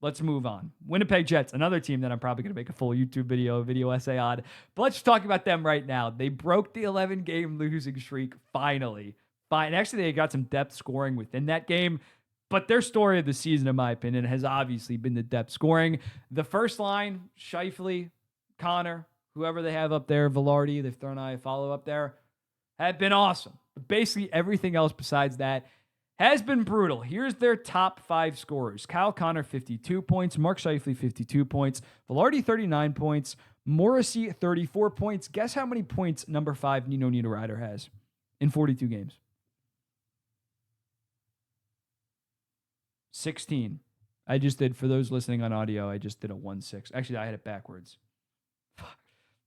Let's move on. Winnipeg Jets, another team that I'm probably going to make a full YouTube video essay on. But let's talk about them right now. They broke the 11-game losing streak finally. Actually, they got some depth scoring within that game. But their story of the season, in my opinion, has obviously been the depth scoring. The first line, Scheifele, Connor, whoever they have up there, Velarde, they've thrown Iafallo up there, have been awesome. But basically everything else besides that has been brutal. Here's their top 5 scorers. Kyle Connor, 52 points. Mark Scheifele, 52 points. Velarde, 39 points. Morrissey, 34 points. Guess how many points number 5 Nino Niederreiter has in 42 games? 16. I just did, for those listening on audio, I just did a 1-6. Actually, I had it backwards.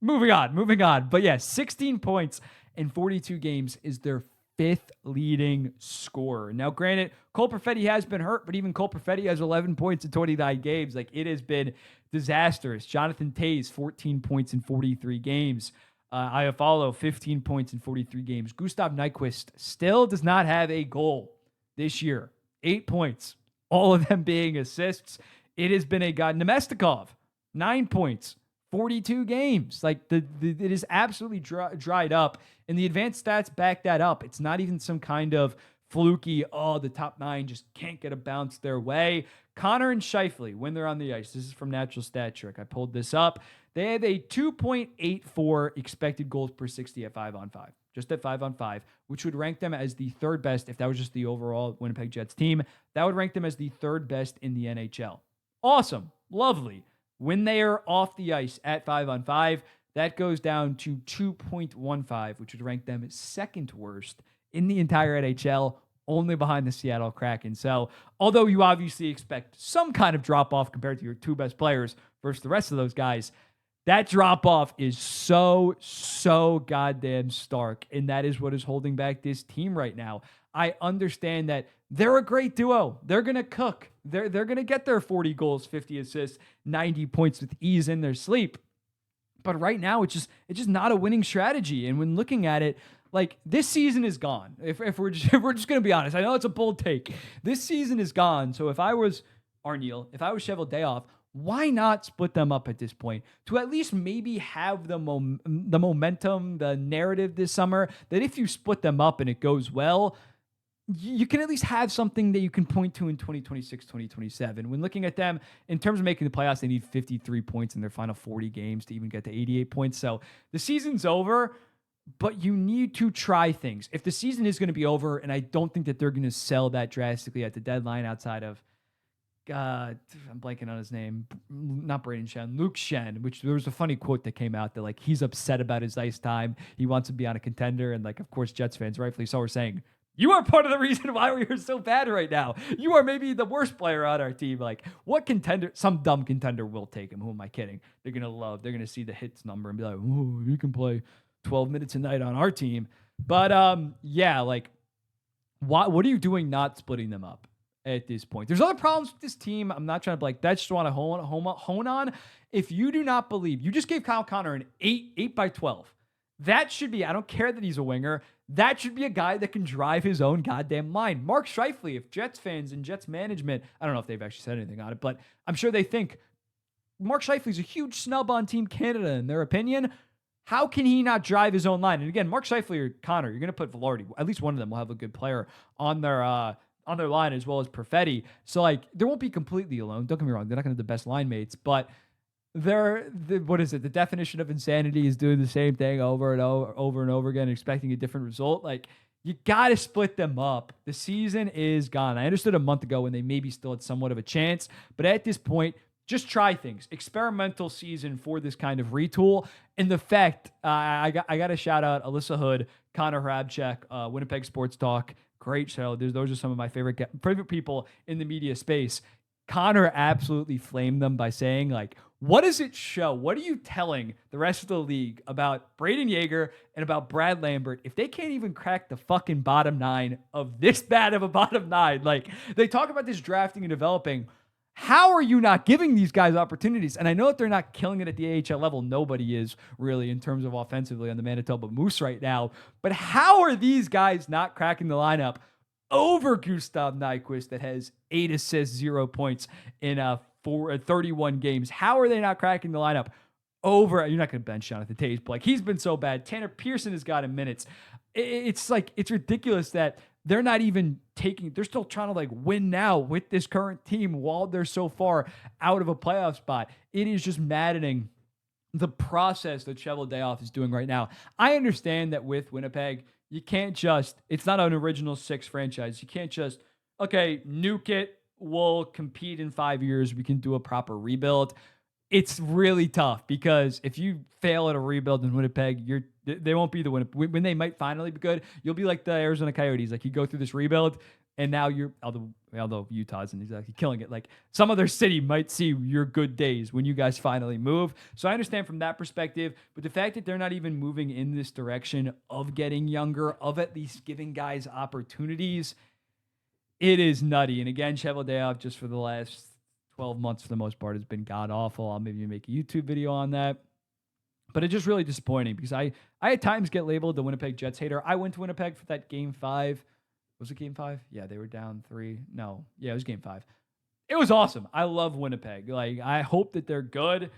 Moving on. But yeah, 16 points in 42 games is their 5th leading scorer. Now, granted, Cole Perfetti has been hurt, but even Cole Perfetti has 11 points in 29 games. Like, it has been disastrous. Jonathan Toews, 14 points in 43 games. Iafallo, 15 points in 43 games. Gustav Nyquist still does not have a goal this year. 8 points. All of them being assists. It has been a god. Nemestikov, 9 points. 42 games. Like it is absolutely dried up, and the advanced stats back that up. It's not even some kind of fluky, the top 9 just can't get a bounce their way. Connor and Scheifele, when they're on the ice, this is from Natural Stat Trick. I pulled this up. They have a 2.84 expected goals per 60 at 5-on-5. Just at 5-on-5, which would rank them as the 3rd best. If that was just the overall Winnipeg Jets team, that would rank them as the 3rd best in the NHL. Awesome. Lovely. When they are off the ice at 5-on-5, that goes down to 2.15, which would rank them 2nd worst in the entire NHL, only behind the Seattle Kraken. So, although you obviously expect some kind of drop-off compared to your 2 best players versus the rest of those guys, that drop-off is so goddamn stark, and that is what is holding back this team right now. I understand that they're a great duo. They're going to cook. They're going to get their 40 goals, 50 assists, 90 points with ease in their sleep. But right now, it's just not a winning strategy. And when looking at it, like, this season is gone. If we're just going to be honest, I know it's a bold take. This season is gone. So if I was Arniel, if I was Cheveldayoff, why not split them up at this point to at least maybe have the momentum, the narrative this summer that if you split them up and it goes well, you can at least have something that you can point to in 2026, 2027. When looking at them, in terms of making the playoffs, they need 53 points in their final 40 games to even get to 88 points. So the season's over, but you need to try things. If the season is going to be over, and I don't think that they're going to sell that drastically at the deadline outside of, I'm blanking on his name, not Braden Shen, Luke Shen, which there was a funny quote that came out that, like, he's upset about his ice time. He wants to be on a contender. And, like, of course, Jets fans, rightfully so, are saying, You are part of the reason why we are so bad right now. You are maybe the worst player on our team. Like, what contender? Some dumb contender will take him. Who am I kidding? They're going to see the hits number and be like, oh, you can play 12 minutes a night on our team. But yeah, like, what are you doing not splitting them up at this point? There's other problems with this team. I'm not trying to like, that's just want to hone on. If you do not believe, you just gave Kyle Connor an 8 by 12. That should be, I don't care that he's a winger. That should be a guy that can drive his own goddamn line. Mark Scheifele, if Jets fans and Jets management, I don't know if they've actually said anything on it, but I'm sure they think Mark Scheifele's a huge snub on Team Canada in their opinion. How can he not drive his own line? And again, Mark Scheifele or Connor, you're going to put Velarde. At least one of them will have a good player on their line as well as Perfetti. So like, they won't be completely alone. Don't get me wrong; they're not going to have the best line mates, but what is it? The definition of insanity is doing the same thing over and over again, expecting a different result. Like, you got to split them up. The season is gone. I understood a month ago when they maybe still had somewhat of a chance, but at this point, just try things. Experimental season for this kind of retool. And the fact, I got to shout out Alyssa Hood, Connor Hrabchek, Winnipeg Sports Talk. Great show. Those are some of my favorite people in the media space. Connor absolutely flamed them by saying, like, what does it show? What are you telling the rest of the league about Braden Yeager and about Brad Lambert if they can't even crack the fucking bottom 9 of this bad of a bottom 9? Like, they talk about this drafting and developing. How are you not giving these guys opportunities? And I know that they're not killing it at the AHL level. Nobody is really in terms of offensively on the Manitoba Moose right now. But how are these guys not cracking the lineup over Gustav Nyquist that has 8 assists, 0 points in 31 games? How are they not cracking the lineup over? You're not going to bench Jonathan Toews, but like, he's been so bad. Tanner Pearson has gotten minutes. It's like, it's ridiculous that they're not even they're still trying to like win now with this current team while they're so far out of a playoff spot. It is just maddening, the process that Cheveldayoff is doing right now. I understand that with Winnipeg, you can't just, it's not an original 6 franchise. You can't just, okay, nuke it. We'll compete in 5 years. We can do a proper rebuild. It's really tough because if you fail at a rebuild in Winnipeg, they won't be the Winnipeg. When they might finally be good, you'll be like the Arizona Coyotes. Like, you go through this rebuild, and now although Utah isn't exactly killing it, like some other city might see your good days when you guys finally move. So I understand from that perspective, but the fact that they're not even moving in this direction of getting younger, of at least giving guys opportunities, it is nutty. And again, Cheveldayoff, just for the last 12 months for the most part, has been god-awful. I'll maybe make a YouTube video on that. But it's just really disappointing because I at times get labeled the Winnipeg Jets hater. I went to Winnipeg for that Game 5. Was it Game 5? Yeah, they were down 3. No. Yeah, it was Game 5. It was awesome. I love Winnipeg. Like, I hope that they're good.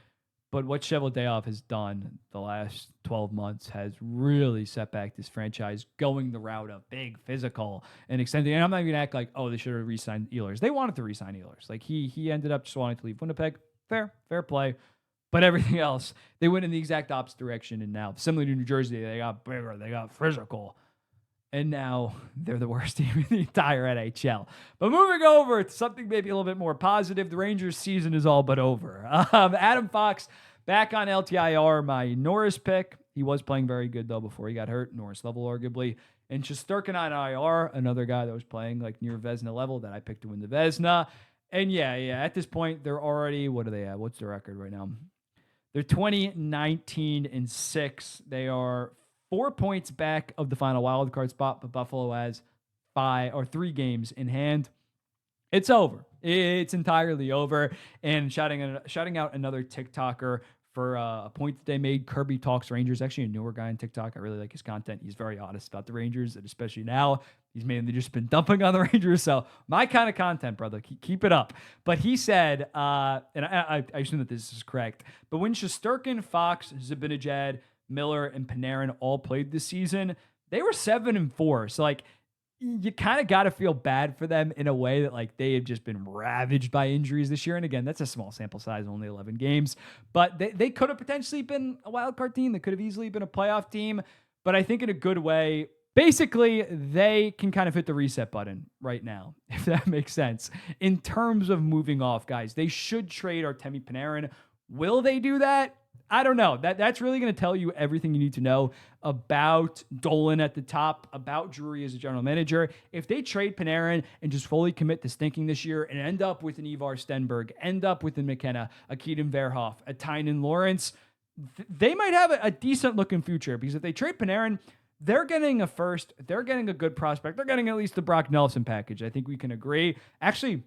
But what Cheveldayoff has done the last 12 months has really set back this franchise going the route of big, physical, and extending. And I'm not even going to act like, oh, they should have re-signed Ehlers. They wanted to re-sign Ehlers. Like, he ended up just wanting to leave Winnipeg. Fair play. But everything else, they went in the exact opposite direction. And now, similar to New Jersey, they got bigger, they got physical. And now they're the worst team in the entire NHL. But moving over to something maybe a little bit more positive, the Rangers season is all but over. Adam Fox back on LTIR, my Norris pick. He was playing very good, though, before he got hurt. Norris level, arguably. And Shesterkin on IR, another guy that was playing like near Vezina level that I picked to win the Vezina. And yeah, at this point, they're already, what are they at? What's the record right now? They're 20-19-6. They are 4 points back of the final wild card spot, but Buffalo has 3 games in hand. It's over. It's entirely over. And shouting out another TikToker for a point that they made. Kirby Talks Rangers, actually a newer guy on TikTok. I really like his content. He's very honest about the Rangers, and especially now, he's mainly just been dumping on the Rangers. So my kind of content, brother. Keep it up. But he said, and I assume that this is correct, but when Shesterkin, Fox, Zibanejad, Miller, and Panarin all played this season, they were 7-4. So like, you kind of got to feel bad for them in a way that like they have just been ravaged by injuries this year. And again, that's a small sample size, only 11 games, but they could have potentially been a wild card team. They could have easily been a playoff team, but I think in a good way. Basically, they can kind of hit the reset button right now, if that makes sense. In terms of moving off guys, they should trade Artemi Panarin. Will they do that? I don't know. That's really going to tell you everything you need to know about Dolan at the top, about Drury as a general manager. If they trade Panarin and just fully commit to stinking this year and end up with an Ivar Stenberg, end up with a McKenna, a Keaton Verhoff, a Tynan Lawrence, they might have a decent looking future, because if they trade Panarin, they're getting a first, they're getting a good prospect, they're getting at least the Brock Nelson package. I think we can agree. Actually,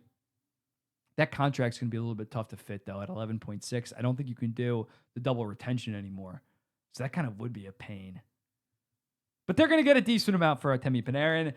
that contract's going to be a little bit tough to fit, though, at 11.6. I don't think you can do the double retention anymore. So that kind of would be a pain. But they're going to get a decent amount for Artemi Panarin.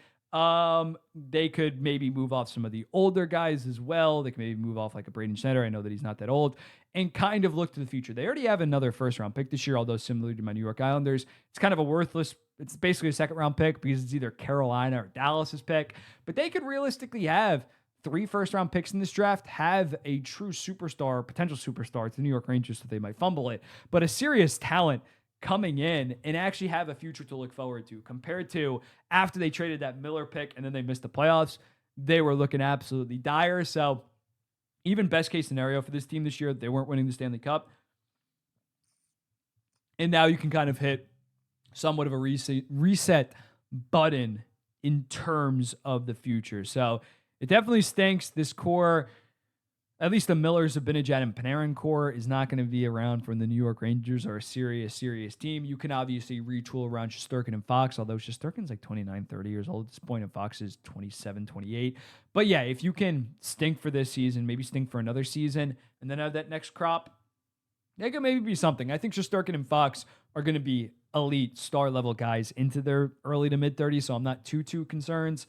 They could maybe move off some of the older guys as well. They can maybe move off like a Braden Schneider. I know that he's not that old. And kind of look to the future. They already have another first-round pick this year, although similar to my New York Islanders. It's kind of a worthless, it's basically a second-round pick because it's either Carolina or Dallas's pick. But they could realistically have 3 first-round picks in this draft, have a true superstar, potential superstar. It's the New York Rangers, so they might fumble it, but a serious talent coming in and actually have a future to look forward to, compared to after they traded that Miller pick and then they missed the playoffs. They were looking absolutely dire. So even best case scenario for this team this year, they weren't winning the Stanley Cup. And now you can kind of hit somewhat of a reset button in terms of the future. So it definitely stinks. This core, at least the Millers, Zibanejad, and Panarin core, is not going to be around when the New York Rangers are a serious team. You can obviously retool around Shesterkin and Fox, although Shesterkin's like 29, 30 years old at this point, and Fox is 27, 28. But yeah, if you can stink for this season, maybe stink for another season, and then have that next crop, that could maybe be something. I think Shesterkin and Fox are going to be elite star-level guys into their early to mid-30s, so I'm not too concerned.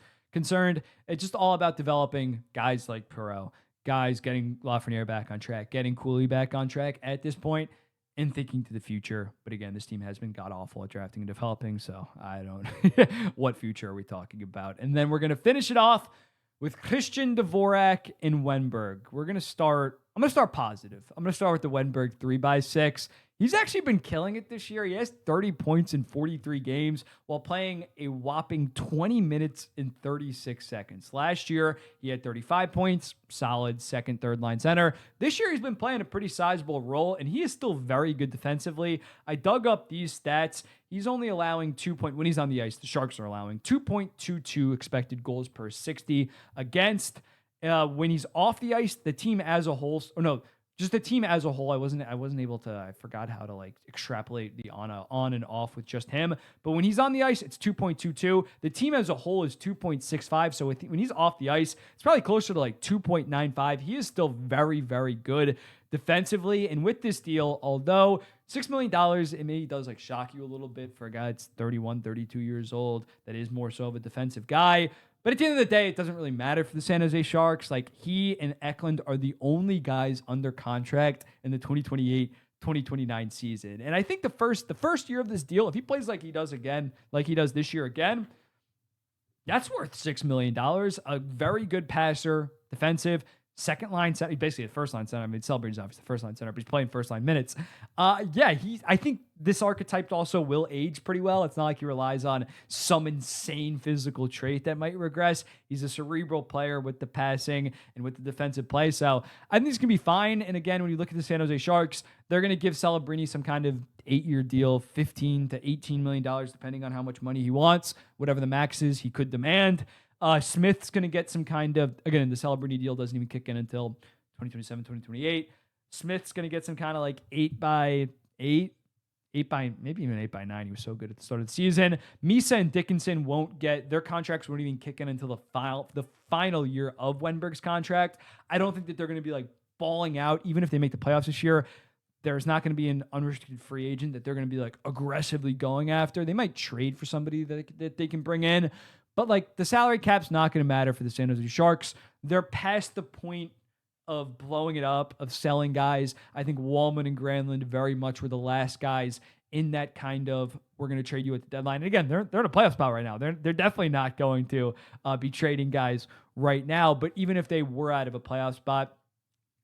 It's just all about developing guys like Perreault, guys getting Lafreniere back on track, getting Cooley back on track at this point, and thinking to the future. But again, this team has been god-awful at drafting and developing, so I don't what future are we talking about? And then we're going to finish it off with Christian Dvorak and Wennberg. I'm going to start positive. I'm going to start with the Wennberg 3x6. He's actually been killing it this year. He has 30 points in 43 games while playing a whopping 20 minutes and 36 seconds. Last year, he had 35 points, solid second, third line center. This year, he's been playing a pretty sizable role, and he is still very good defensively. I dug up these stats. He's only allowing when he's on the ice, the Sharks are allowing 2.22 expected goals per 60 against. When he's off the ice, the team as a whole, just the team as a whole, I wasn't able to, I forgot how to like extrapolate the on and off with just him. But when he's on the ice, it's 2.22. The team as a whole is 2.65. So when he's off the ice, it's probably closer to like 2.95. He is still very, very good defensively. And with this deal, although $6 million, it maybe does like shock you a little bit for a guy that's 31, 32 years old, that is more so of a defensive guy. But at the end of the day, it doesn't really matter for the San Jose Sharks. Like, he and Eklund are the only guys under contract in the 2028-2029 season. And I think the first year of this deal, if he plays like he does this year again, that's worth $6 million. A very good passer, defensive, second line center, basically a first line center. I mean, Celebration's obviously the first line center, but he's playing first line minutes. I think this archetype also will age pretty well. It's not like he relies on some insane physical trait that might regress. He's a cerebral player with the passing and with the defensive play. So I think he's going to be fine. And again, when you look at the San Jose Sharks, they're going to give Celebrini some kind of 8-year deal, $15 to $18 million, depending on how much money he wants, whatever the max is he could demand. Smith's going to get some kind of, again, the Celebrini deal doesn't even kick in until 2027, 2028. Smith's going to get some kind of like 8x8, maybe even 8x9. He was so good at the start of the season. Misa and Dickinson their contracts won't even kick in until the final year of Wennberg's contract. I don't think that they're going to be like balling out, even if they make the playoffs this year. There's not going to be an unrestricted free agent that they're going to be like aggressively going after. They might trade for somebody that they can bring in. But like, the salary cap's not going to matter for the San Jose Sharks. They're past the point of blowing it up, of selling guys. I think Wallman and Granlund very much were the last guys in that kind of, we're going to trade you at the deadline. And again, they're in a playoff spot right now. They're definitely not going to be trading guys right now. But even if they were out of a playoff spot,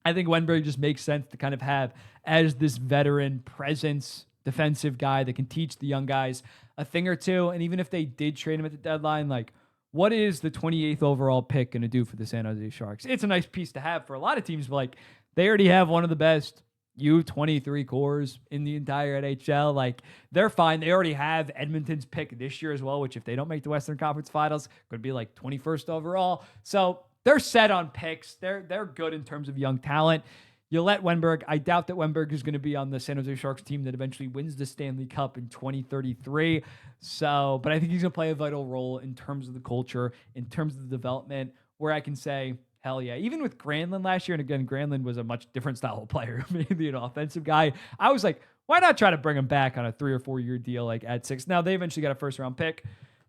I think Wennberg just makes sense to kind of have as this veteran presence, defensive guy that can teach the young guys a thing or two. And even if they did trade him at the deadline, like, what is the 28th overall pick going to do for the San Jose Sharks? It's a nice piece to have for a lot of teams, but like, they already have one of the best U23 cores in the entire NHL. Like, they're fine. They already have Edmonton's pick this year as well, which if they don't make the Western Conference Finals, could be like 21st overall. So they're set on picks. They're good in terms of young talent. You let Wennberg. I doubt that Wennberg is going to be on the San Jose Sharks team that eventually wins the Stanley Cup in 2033. So, but I think he's going to play a vital role in terms of the culture, in terms of the development, where I can say, hell yeah. Even with Granlund last year, and again, Granlund was a much different style of player, maybe an offensive guy. I was like, why not try to bring him back on a 3 or 4 year deal, like at 6? Now, they eventually got a first round pick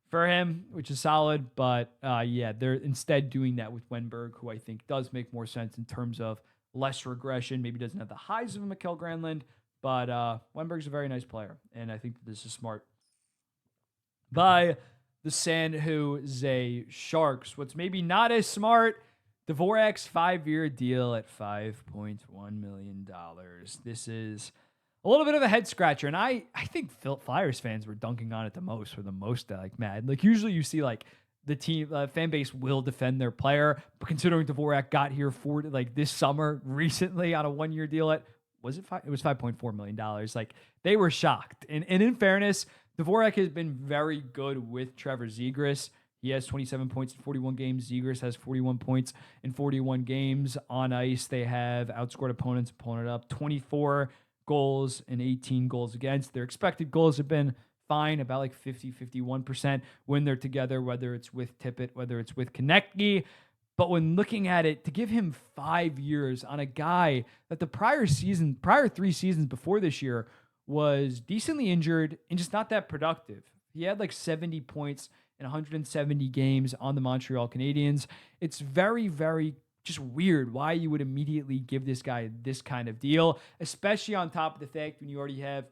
for him, which is solid. But yeah, they're instead doing that with Wennberg, who I think does make more sense in terms of less regression. Maybe doesn't have the highs of a Mikael Granlund, but Wennberg's a very nice player. And I think this is smart by the San Jose Sharks. What's maybe not as smart, Dvorak's 5-year deal at $5.1 million. This is a little bit of a head scratcher. And I think Flyers fans were dunking on it the most, for the most like mad. Like, usually you see like the team fan base will defend their player, but considering Dvorak got here for like this summer recently on a 1-year deal at, was it five? It was $5.4 million. Like, they were shocked. And in fairness, Dvorak has been very good with Trevor Zegras. He has 27 points in 41 games. Zegras has 41 points in 41 games. On ice, they have outscored opponents, pulling it up 24 goals and 18 goals against. Their expected goals have been fine, about like 51% when they're together, whether it's with Tippett, whether it's with Konecny. But when looking at it, to give him 5 years on a guy that the prior 3 seasons before this year was decently injured and just not that productive. He had like 70 points in 170 games on the Montreal Canadiens. It's very, very just weird why you would immediately give this guy this kind of deal, especially on top of the fact when you already have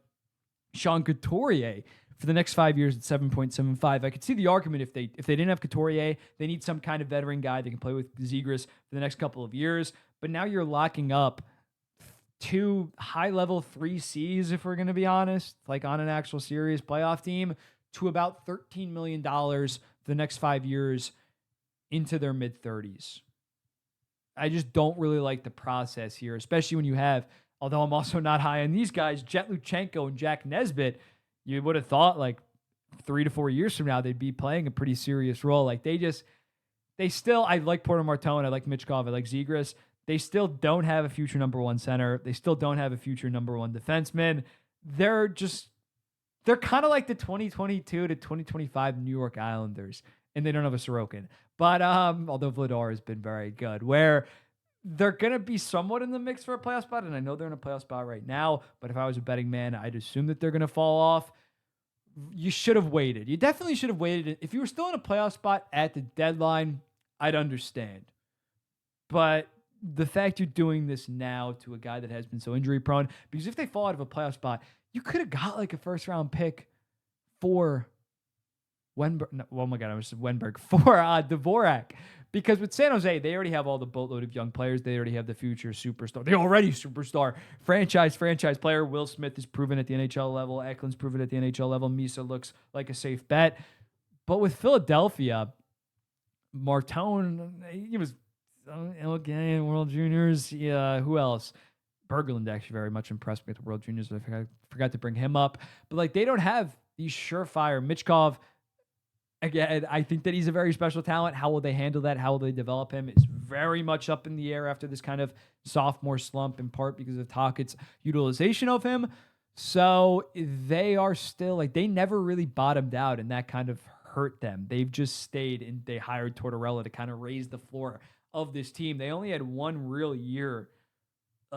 Sean Couturier for the next 5 years at 7.75. I could see the argument if they didn't have Couturier, they need some kind of veteran guy that can play with Zegras for the next couple of years. But now you're locking up 2 high-level 3Cs, if we're going to be honest, like on an actual serious playoff team, to about $13 million for the next 5 years into their mid-30s. I just don't really like the process here, especially when you have, although I'm also not high on these guys, Jet Luchenko and Jack Nesbitt. You would have thought like 3 to 4 years from now, they'd be playing a pretty serious role. Like, they still, I like Porter Martone, I like Michkov, I like Zegras. They still don't have a future number 1 center. They still don't have a future number 1 defenseman. They're kind of like the 2022 to 2025 New York Islanders, and they don't have a Sorokin. But although Vladar has been very good, where they're going to be somewhat in the mix for a playoff spot, and I know they're in a playoff spot right now, but if I was a betting man, I'd assume that they're going to fall off. You should have waited. You definitely should have waited. If you were still in a playoff spot at the deadline, I'd understand. But the fact you're doing this now to a guy that has been so injury prone, because if they fall out of a playoff spot, you could have got like a first round pick for Wennberg. No, oh my God, I was Wennberg for Dvorak. Because with San Jose, they already have all the boatload of young players. They already have the future superstar. They already superstar franchise player. Will Smith is proven at the NHL level. Eklund's proven at the NHL level. Misa looks like a safe bet. But with Philadelphia, Martone, he was okay in World Juniors. Yeah, who else? Berglund actually very much impressed me at the World Juniors. I forgot to bring him up. But like, they don't have these surefire. Michkov, again, I think that he's a very special talent. How will they handle that? How will they develop him? It's very much up in the air after this kind of sophomore slump, in part because of Tocchet's utilization of him. So they are still like, they never really bottomed out, and that kind of hurt them. They've just stayed, and they hired Tortorella to kind of raise the floor of this team. They only had 1 real year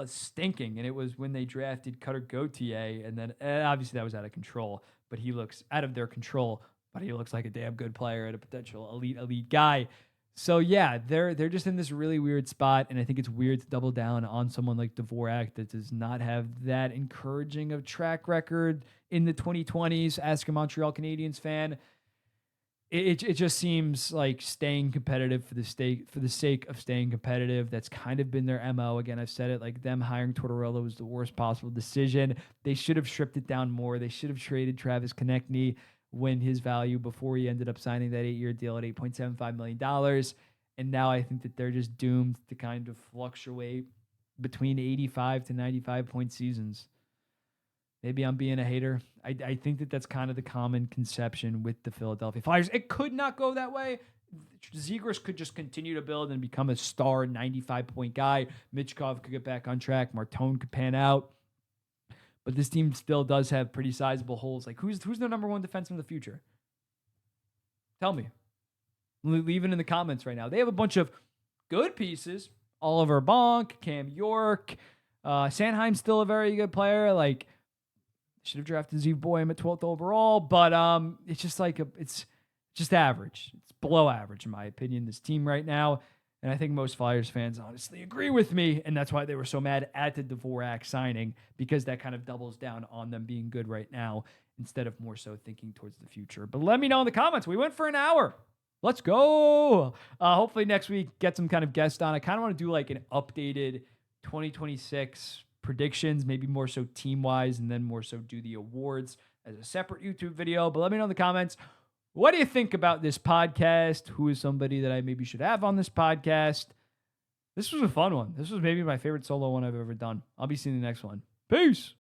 stinking, and it was when they drafted Cutter Gauthier, and then obviously that was out of control, but he looks out of their control, but he looks like a damn good player and a potential elite guy. So yeah, they're just in this really weird spot, and I think it's weird to double down on someone like Dvorak that does not have that encouraging of track record in the 2020s. Ask a Montreal Canadiens fan. It just seems like staying competitive for the sake of staying competitive. That's kind of been their MO. Again, I've said it, like, them hiring Tortorella was the worst possible decision. They should have stripped it down more. They should have traded Travis Konecny when his value before he ended up signing that 8-year deal at $8.75 million. And now I think that they're just doomed to kind of fluctuate between 85 to 95 point seasons. Maybe I'm being a hater. I think that that's kind of the common conception with the Philadelphia Flyers. It could not go that way. Zegras could just continue to build and become a star 95-point guy. Michkov could get back on track. Martone could pan out. But this team still does have pretty sizable holes. Like, who's their number one defenseman in the future? Tell me. Leave it in the comments right now. They have a bunch of good pieces. Oliver Bonk, Cam York. Sanheim's still a very good player. Like, should have drafted Zeev Boyum at 12th overall. But it's just like, it's just average. It's below average, in my opinion, this team right now. And I think most Flyers fans honestly agree with me. And that's why they were so mad at the Dvorak signing, because that kind of doubles down on them being good right now instead of more so thinking towards the future. But let me know in the comments. We went for an hour. Let's go. Hopefully next week, get some kind of guest on. I kind of want to do like an updated 2026 predictions, maybe more so team-wise, and then more so do the awards as a separate YouTube video. But let me know in the comments. What do you think about this podcast? Who is somebody that I maybe should have on this podcast? This was a fun one. This was maybe my favorite solo one I've ever done. I'll be seeing the next one. Peace.